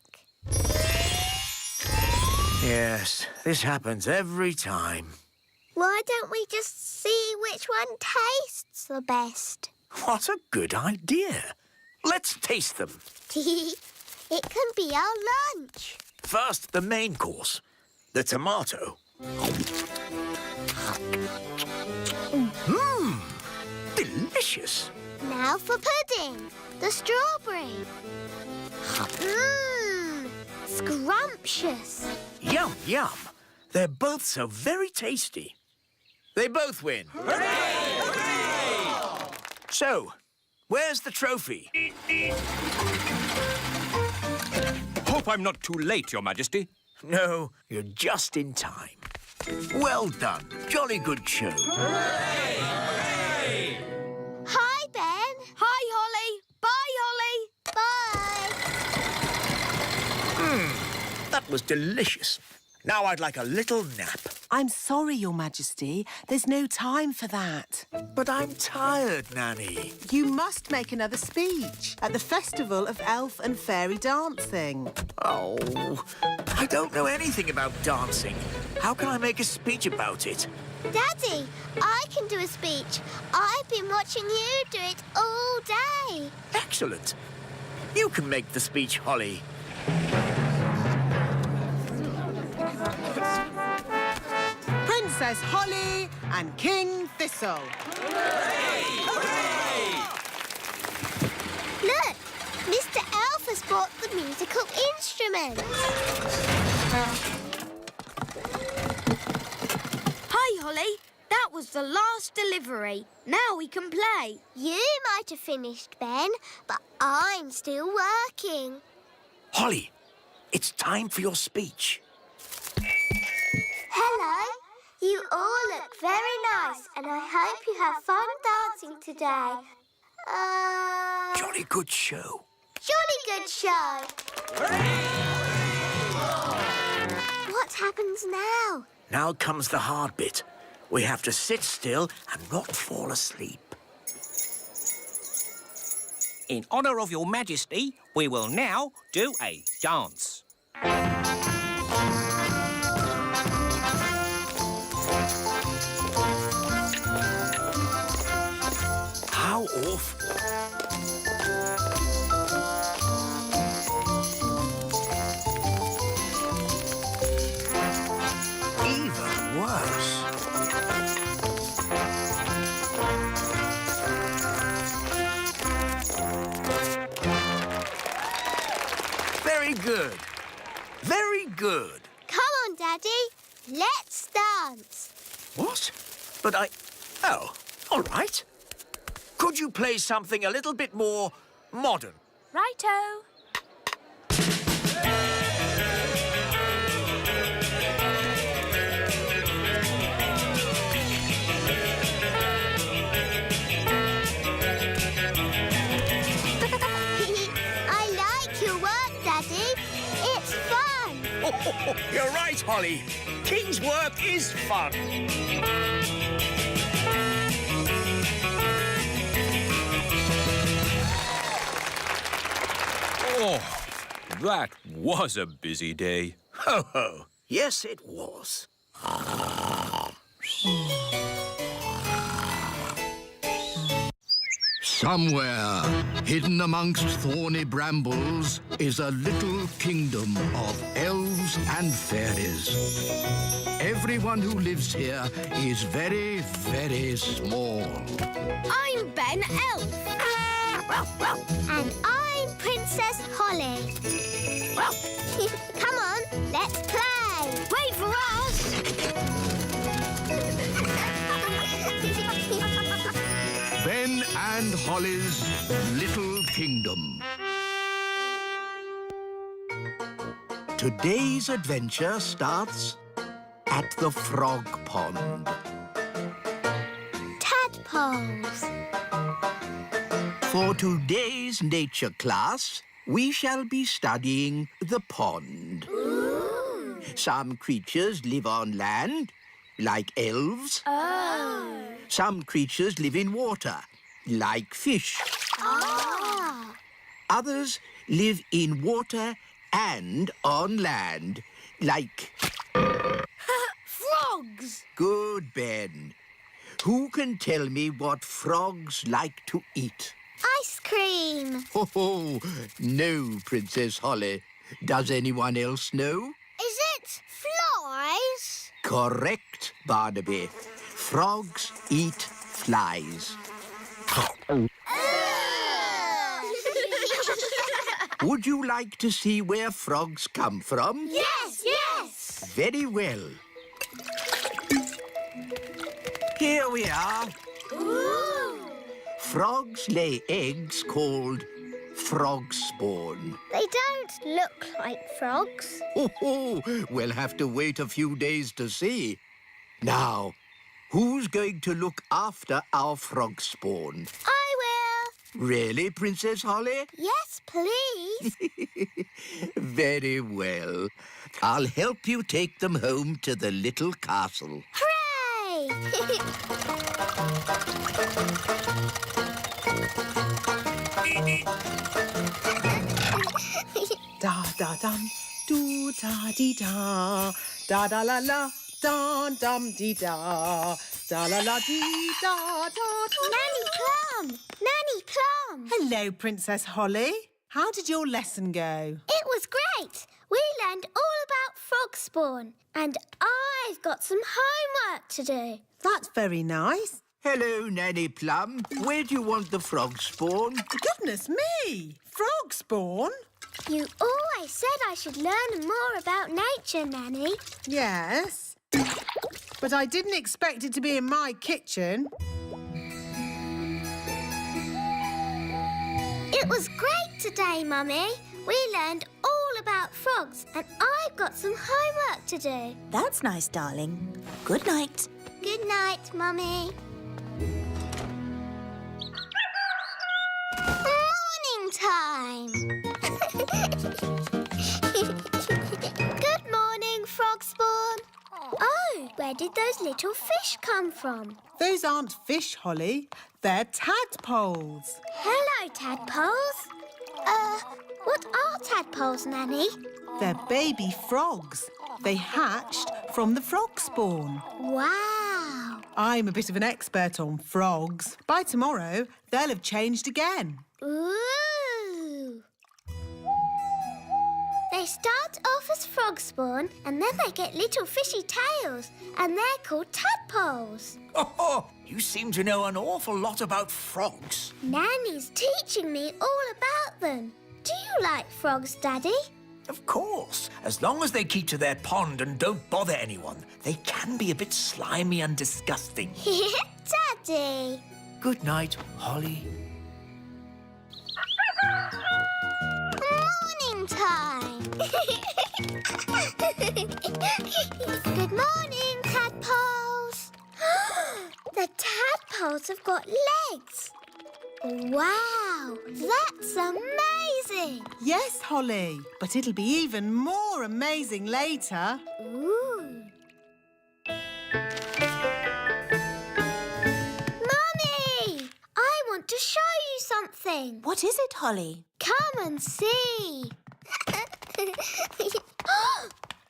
Yes, this happens every time. Why don't we just see which one tastes the best? What a good idea. Let's taste them. It can be our lunch. First, the main course, the tomato. Mmm, delicious. Now for pudding, the strawberry. Mmm, scrumptious. Yum, yum. They're both so very tasty. They both win. Hooray! Hooray! So, where's the trophy? Hope I'm not too late, Your Majesty. No, you're just in time. Well done. Jolly good show. Hi, Ben. Hi, Holly. Bye, Holly. Bye. That was delicious. Now I'd like a little nap. I'm sorry, Your Majesty. There's no time for that. But I'm tired, Nanny. You must make another speech at the Festival of Elf and Fairy Dancing. Oh, I don't know anything about dancing. How can I make a speech about it? Daddy, I can do a speech. I've been watching you do it all day. Excellent. You can make the speech, Holly. Princess Holly and King Thistle. Look, Mr. Elf has brought the musical instruments. Hi, Holly. That was the last delivery. Now we can play. You might have finished, Ben, but I'm still working. Holly, it's time for your speech. Hello. You all look very nice, and I hope you have fun dancing today. Jolly good show. Jolly good show. What happens now? Now comes the hard bit. We have to sit still and not fall asleep. In honour of Your Majesty, we will now do a dance. How awful. Even worse. Very good. Very good. Come on, Daddy. Let's dance. What? But Oh, all right. Could you play something a little bit more modern? Righto. I like your work, Daddy. It's fun. Oh, you're right, Holly. King's work is fun. Oh, that was a busy day. Ho, ho. Yes, it was. Somewhere, hidden amongst thorny brambles, is a little kingdom of elves and fairies. Everyone who lives here is very, very small. I'm Ben Elf. And I'm Princess Holly. Come on, let's play. Wait for us. Ben and Holly's Little Kingdom. Today's adventure starts at the frog pond. Tadpoles. For today's nature class, we shall be studying the pond. Ooh. Some creatures live on land, like elves. Oh. Some creatures live in water, like fish. Ah. Others live in water and on land, like... Frogs! Good, Ben. Who can tell me what frogs like to eat? Ice cream. Oh, no, Princess Holly. Does anyone else know? Is it flies? Correct, Barnaby. Frogs eat flies. Would you like to see where frogs come from? Yes, yes. Very well. Here we are. Ooh. Frogs lay eggs called frog spawn. They don't frogs look like frogs? We'll have to wait a few days to see. Now, who's going to look after our frog spawn? I will. Really, Princess Holly? Yes, please. Very well. I'll help you take them home to the little castle. Hooray! Da-da-dum, do-da-dee-da, da-da-la-la, dum-dum-dee-da, da-la-la-dee-da-da-da. Nanny Plum! Nanny Plum! Hello, Princess Holly. How did your lesson go? It was great. We learned all about frog spawn. And I've got some homework to do. That's very nice. Hello, Nanny Plum. Where do you want the frog spawn? Goodness me! Frog spawn? You always said I should learn more about nature, Nanny. Yes. But I didn't expect it to be in my kitchen. It was great today, Mummy. We learned all about frogs and I've got some homework to do. That's nice, darling. Good night. Good night, Mummy. Morning time. Good morning, frog spawn. Oh, where did those little fish come from? Those aren't fish, Holly. They're tadpoles. Hello, tadpoles. What are tadpoles, Nanny? They're baby frogs. They hatched from the frog spawn. Wow. I'm a bit of an expert on frogs. By tomorrow, they'll have changed again. Ooh. They start off as frog spawn and then they get little fishy tails and they're called tadpoles. Oh, you seem to know an awful lot about frogs. Nanny's teaching me all about them. Do you like frogs, Daddy? Of course, as long as they keep to their pond and don't bother anyone. They can be a bit slimy and disgusting. Daddy. Good night, Holly. Morning time. Good morning, tadpoles. The tadpoles have got legs. Wow, that's amazing. Yes, Holly, but it'll be even more amazing later. Ooh. Mummy, I want to show you something. What is it, Holly? Come and see.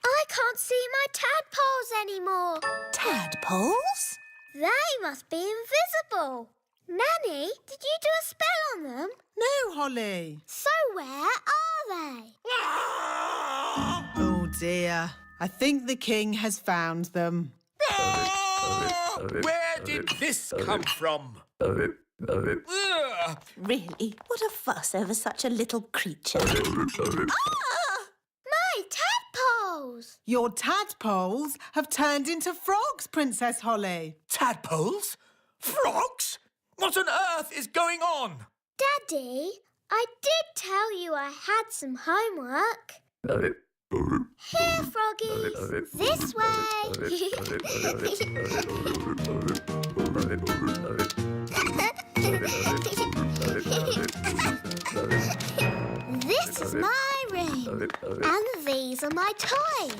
I can't see my tadpoles anymore. Tadpoles? They must be invisible. Nanny, did you do a spell on them? No, Holly. So where are they? Oh, dear. I think the king has found them. Where did this come from? Ugh. Really? What a fuss over such a little creature. My tadpoles! Your tadpoles have turned into frogs, Princess Holly. Tadpoles? Frogs? What on earth is going on? Daddy, I did tell you I had some homework. Here, froggies. This way. This is my room. And these are my toys.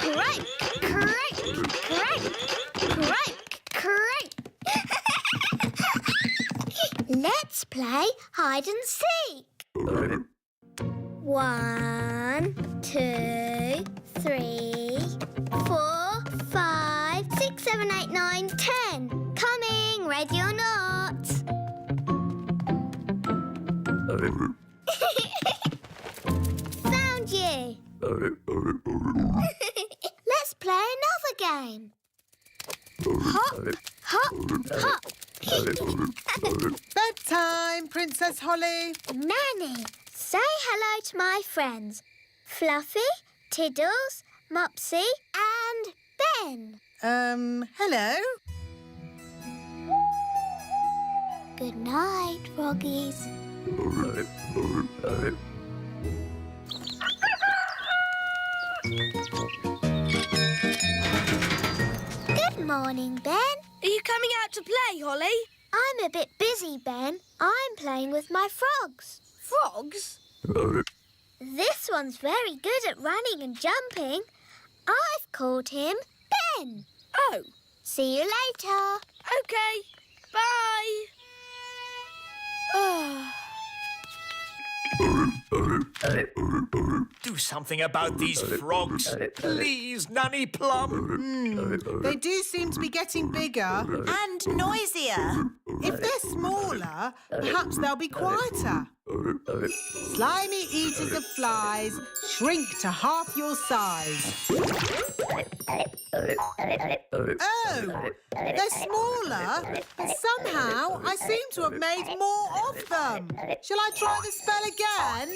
Crake, crake, crake, crake, crake. Let's play hide and seek. 1, 2, 3, 4, 5, 6, 7, 8, 9, 10. Coming, ready or not? Found you. Let's play another game. Hop, hop, hop. Bedtime, Princess Holly. Nanny, say hello to my friends. Fluffy, Tiddles, Mopsy and Ben. Hello? Good night, froggies. Good morning, Ben. Are you coming out to play, Holly? I'm a bit busy, Ben. I'm playing with my frogs. Frogs? This one's very good at running and jumping. I've called him Ben. Oh. See you later. OK. Bye. Do something about these frogs. Please, Nanny Plum. They do seem to be getting bigger. And noisier. If they're smaller, perhaps they'll be quieter. Slimy eaters of flies, shrink to half your size. Oh, they're smaller, but somehow I seem to have made more of them. Shall I try the spell again?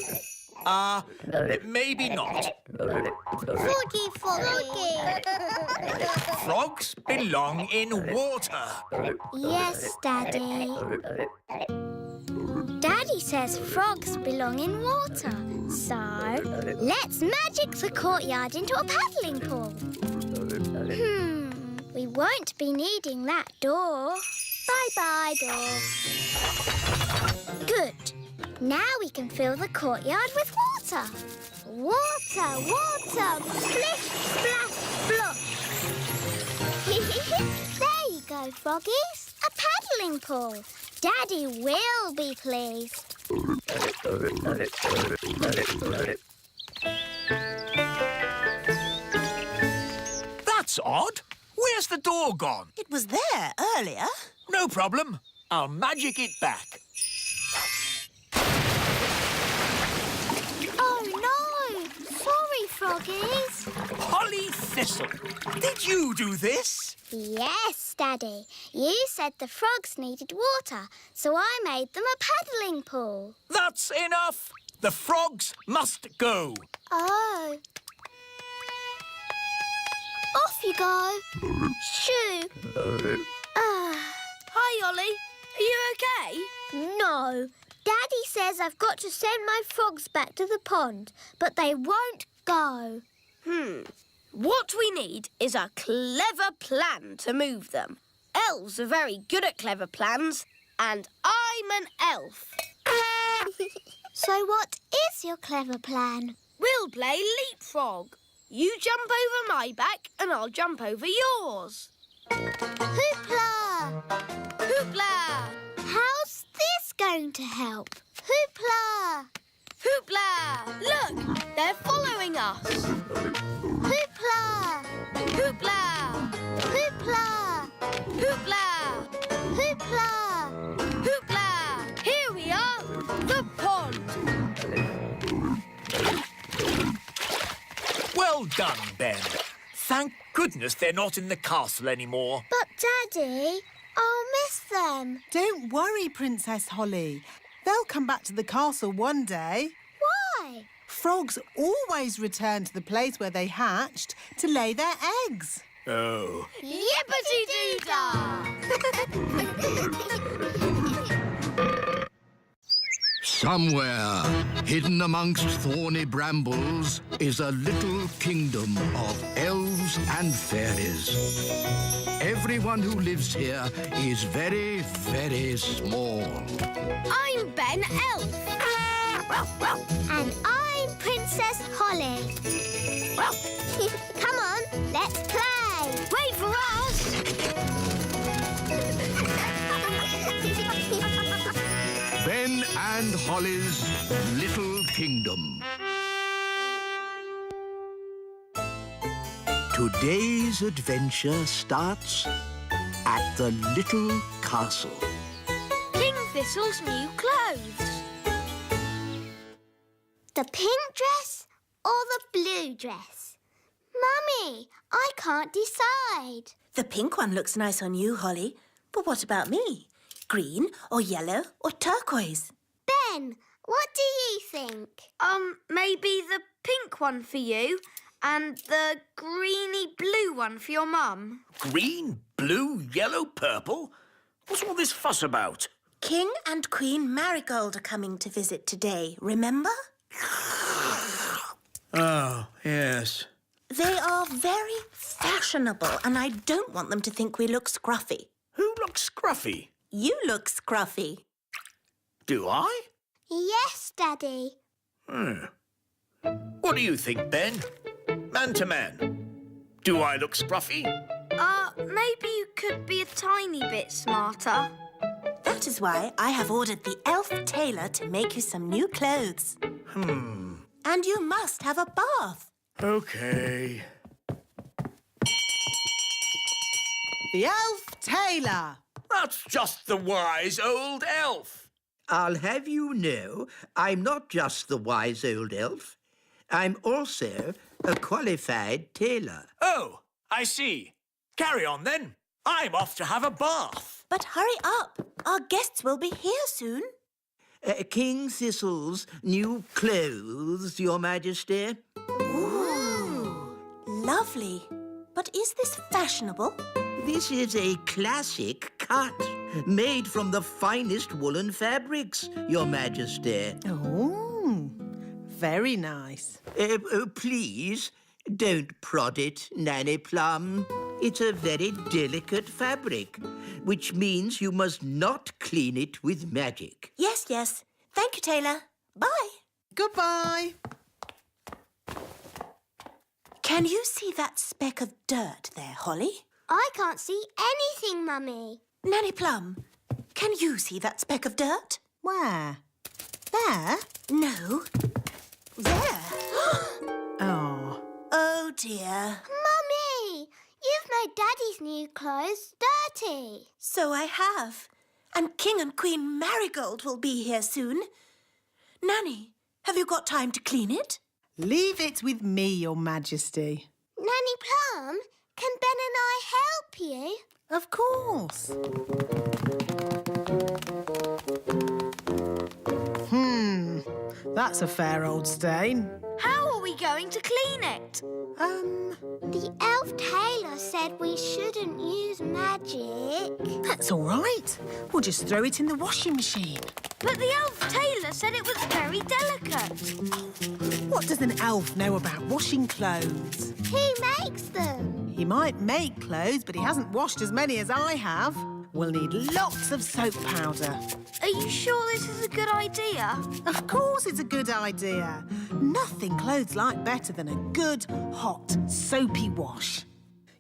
Maybe not. Froggy, froggy. Frogs belong in water. Yes, Daddy. Daddy says frogs belong in water. So, let's magic the courtyard into a paddling pool. We won't be needing that door. Bye-bye, door. Good. Now we can fill the courtyard with water. Water, water, splish, splash, splosh. There you go, froggies. A paddling pool. Daddy will be pleased. That's odd. Where's the door gone? It was there earlier. No problem. I'll magic it back. Oh, no! Sorry, froggies. Holly Thistle, did you do this? Yes, Daddy. You said the frogs needed water, so I made them a paddling pool. That's enough. The frogs must go. Oh. Off you go. Shoo. Hi, Ollie. Are you OK? No. Daddy says I've got to send my frogs back to the pond, but they won't go. What we need is a clever plan to move them. Elves are very good at clever plans, and I'm an elf. So what is your clever plan? We'll play leapfrog. You jump over my back and I'll jump over yours. Hoopla! Hoopla! How's this going to help? Hoopla! Hoopla! Look, they're following us. Hoopla! Hoopla! Hoopla! Hoopla! Hoopla! Hoopla! Here we are, the pond. Well done, Ben. Thank goodness they're not in the castle anymore. But, Daddy, I'll miss them. Don't worry, Princess Holly. They'll come back to the castle one day. Why? Frogs always return to the place where they hatched to lay their eggs. Oh. Yippity-doo-dah! Somewhere, hidden amongst thorny brambles, is a little kingdom of elves and fairies. Everyone who lives here is very, very small. I'm Ben Elf. And I'm Princess Holly. Come on, let's play. Wait for us. Ben and Holly's Little Kingdom. Today's adventure starts at the little castle. King Thistle's new clothes. The pink dress or the blue dress? Mummy, I can't decide. The pink one looks nice on you, Holly. But what about me? Green or yellow or turquoise? Ben, what do you think? Maybe the pink one for you and the greeny blue one for your mum. Green, blue, yellow, purple? What's all this fuss about? King and Queen Marigold are coming to visit today, remember? Oh, yes. They are very fashionable, and I don't want them to think we look scruffy. Who looks scruffy? You look scruffy. Do I? Yes, Daddy. What do you think, Ben? Man to man. Do I look scruffy? Maybe you could be a tiny bit smarter. That is why I have ordered the elf tailor to make you some new clothes. And you must have a bath. OK. The elf tailor. That's just the wise old elf. I'll have you know, I'm not just the wise old elf. I'm also a qualified tailor. Oh, I see. Carry on, then. I'm off to have a bath. But hurry up. Our guests will be here soon. King Thistle's new clothes, Your Majesty. Ooh, lovely. But is this fashionable? This is a classic cut, made from the finest woolen fabrics, Your Majesty. Oh, very nice. Please, don't prod it, Nanny Plum. It's a very delicate fabric, which means you must not clean it with magic. Yes, yes. Thank you, tailor. Bye. Goodbye. Can you see that speck of dirt there, Holly? I can't see anything, Mummy. Nanny Plum, can you see that speck of dirt? Where? There? No. There. Oh. Oh, dear. Mummy, you've made Daddy's new clothes dirty. So I have. And King and Queen Marigold will be here soon. Nanny, have you got time to clean it? Leave it with me, Your Majesty. Nanny Plum, can Ben and I help you? Of course. That's a fair old stain. How are we going to clean it? The elf tailor said we shouldn't use magic. That's all right. We'll just throw it in the washing machine. But the elf tailor said it was very delicate. What does an elf know about washing clothes? He makes them. He might make clothes, but he hasn't washed as many as I have. We'll need lots of soap powder. Are you sure this is a good idea? Of course it's a good idea. Nothing clothes like better than a good, hot, soapy wash.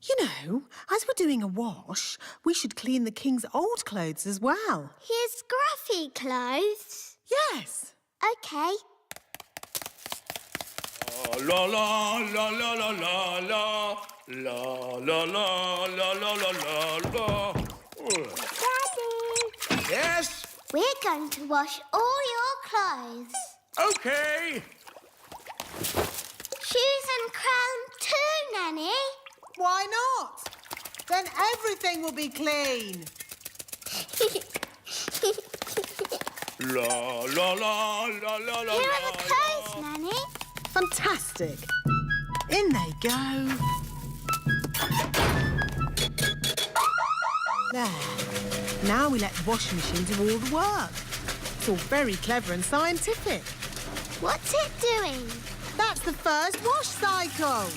You know, as we're doing a wash, we should clean the king's old clothes as well. His scruffy clothes? Yes. OK. La la la la la la la la la la la la la la. Daddy! Yes? We're going to wash all your clothes. OK. Shoes and crown too, Nanny. Why not? Then everything will be clean. La la la la la la. Here are the clothes, Nanny. Fantastic. In they go. There. Now we let the washing machine do all the work. It's all very clever and scientific. What's it doing? That's the first wash cycle.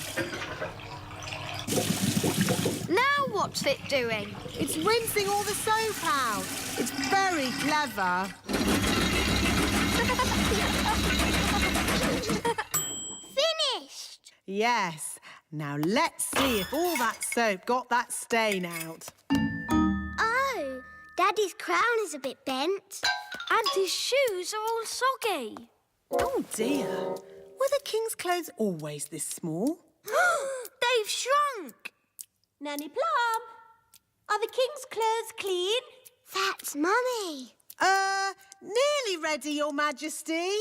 Now what's it doing? It's rinsing all the soap out. It's very clever. Finished. Yes. Now let's see if all that soap got that stain out. Oh, Daddy's crown is a bit bent. And his shoes are all soggy. Oh, dear. Were the king's clothes always this small? They've shrunk. Nanny Plum, are the king's clothes clean? That's Mummy. Nearly ready, Your Majesty.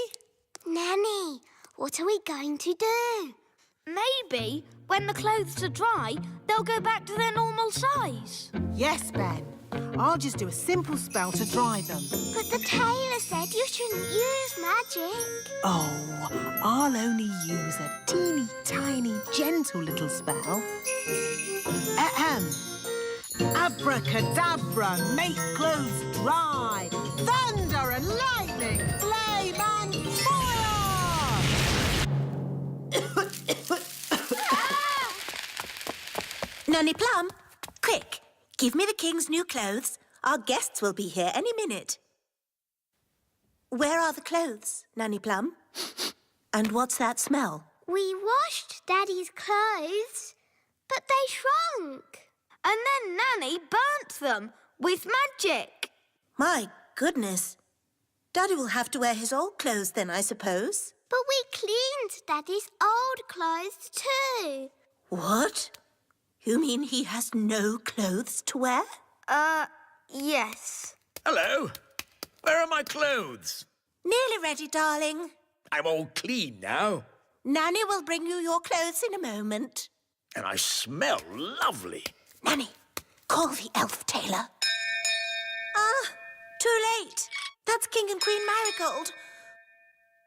Nanny, what are we going to do? Maybe when the clothes are dry, they'll go back to their normal size. Yes, Ben. I'll just do a simple spell to dry them. But the tailor said you shouldn't use magic. Oh, I'll only use a teeny, tiny, gentle little spell. Ahem. Abracadabra, make clothes dry. Thunder and lightning, flame and fire! Nanny Plum, quick, give me the king's new clothes. Our guests will be here any minute. Where are the clothes, Nanny Plum? And what's that smell? We washed Daddy's clothes, but they shrunk. And then Nanny burnt them with magic. My goodness. Daddy will have to wear his old clothes then, I suppose. But we cleaned Daddy's old clothes too. What? You mean he has no clothes to wear? Yes. Hello. Where are my clothes? Nearly ready, darling. I'm all clean now. Nanny will bring you your clothes in a moment. And I smell lovely. Nanny, call the elf tailor. Too late. That's King and Queen Marigold.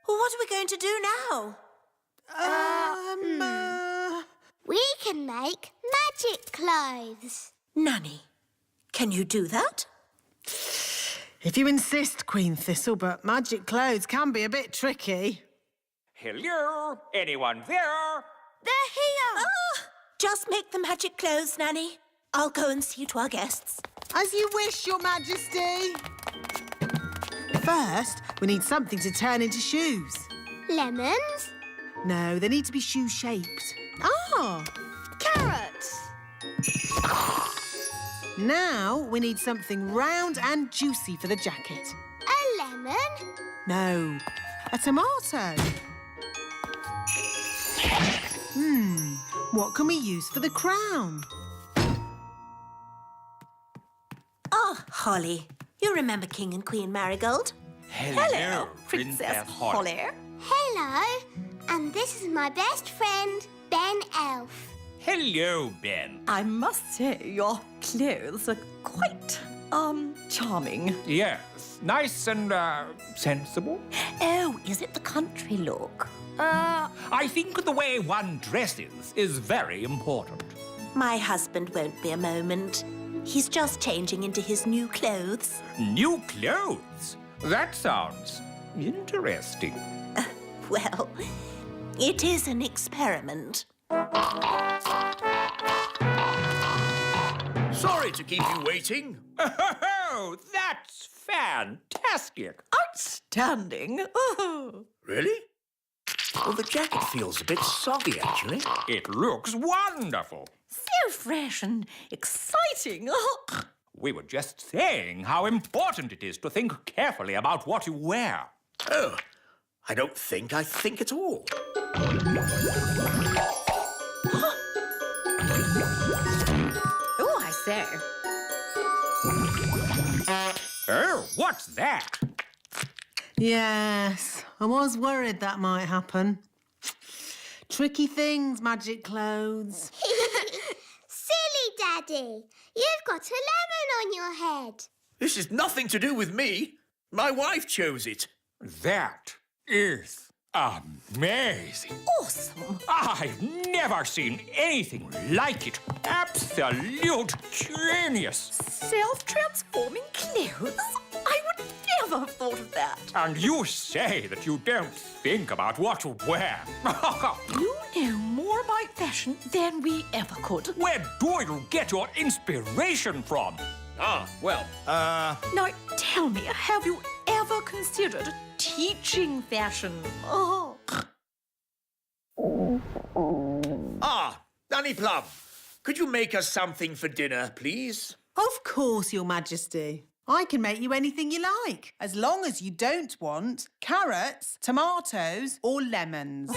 What are we going to do now? We can make magic clothes. Nanny, can you do that? If you insist, Queen Thistle, but magic clothes can be a bit tricky. Hello? Anyone there? They're here. Just make the magic clothes, Nanny. I'll go and see to our guests. As you wish, Your Majesty. First, we need something to turn into shoes. Lemons? No, they need to be shoe-shaped. Carrots. Now we need something round and juicy for the jacket. A lemon? No, a tomato. What can we use for the crown? Oh, Holly. You remember King and Queen Marigold? Hello, Princess Holly. Hello. And this is my best friend, Ben Elf. Hello, Ben. I must say, your clothes are quite, charming. Yes, nice and, sensible. Oh, is it the country look? I think the way one dresses is very important. My husband won't be a moment. He's just changing into his new clothes. New clothes? That sounds interesting. Well, it is an experiment. Sorry to keep you waiting. Oh, that's fantastic. Outstanding. Oh. Really? Well, the jacket feels a bit soggy, actually. It looks wonderful. So fresh and exciting. Oh. We were just saying how important it is to think carefully about what you wear. Oh, I don't think I think at all. Oh, I say. Oh, what's that? Yes, I was worried that might happen. Tricky things, magic clothes. Silly Daddy. You've got a lemon on your head. This has nothing to do with me. My wife chose it. That is amazing. Awesome. I've never seen anything like it. Absolute genius. Self-transforming clothes? I would never have thought of that. And you say that you don't think about what to wear. You know more about fashion than we ever could. Where do you get your inspiration from? Now, tell me, have you ever considered teaching fashion? Oh. Nanny Plum, could you make us something for dinner, please? Of course, Your Majesty. I can make you anything you like, as long as you don't want carrots, tomatoes or lemons.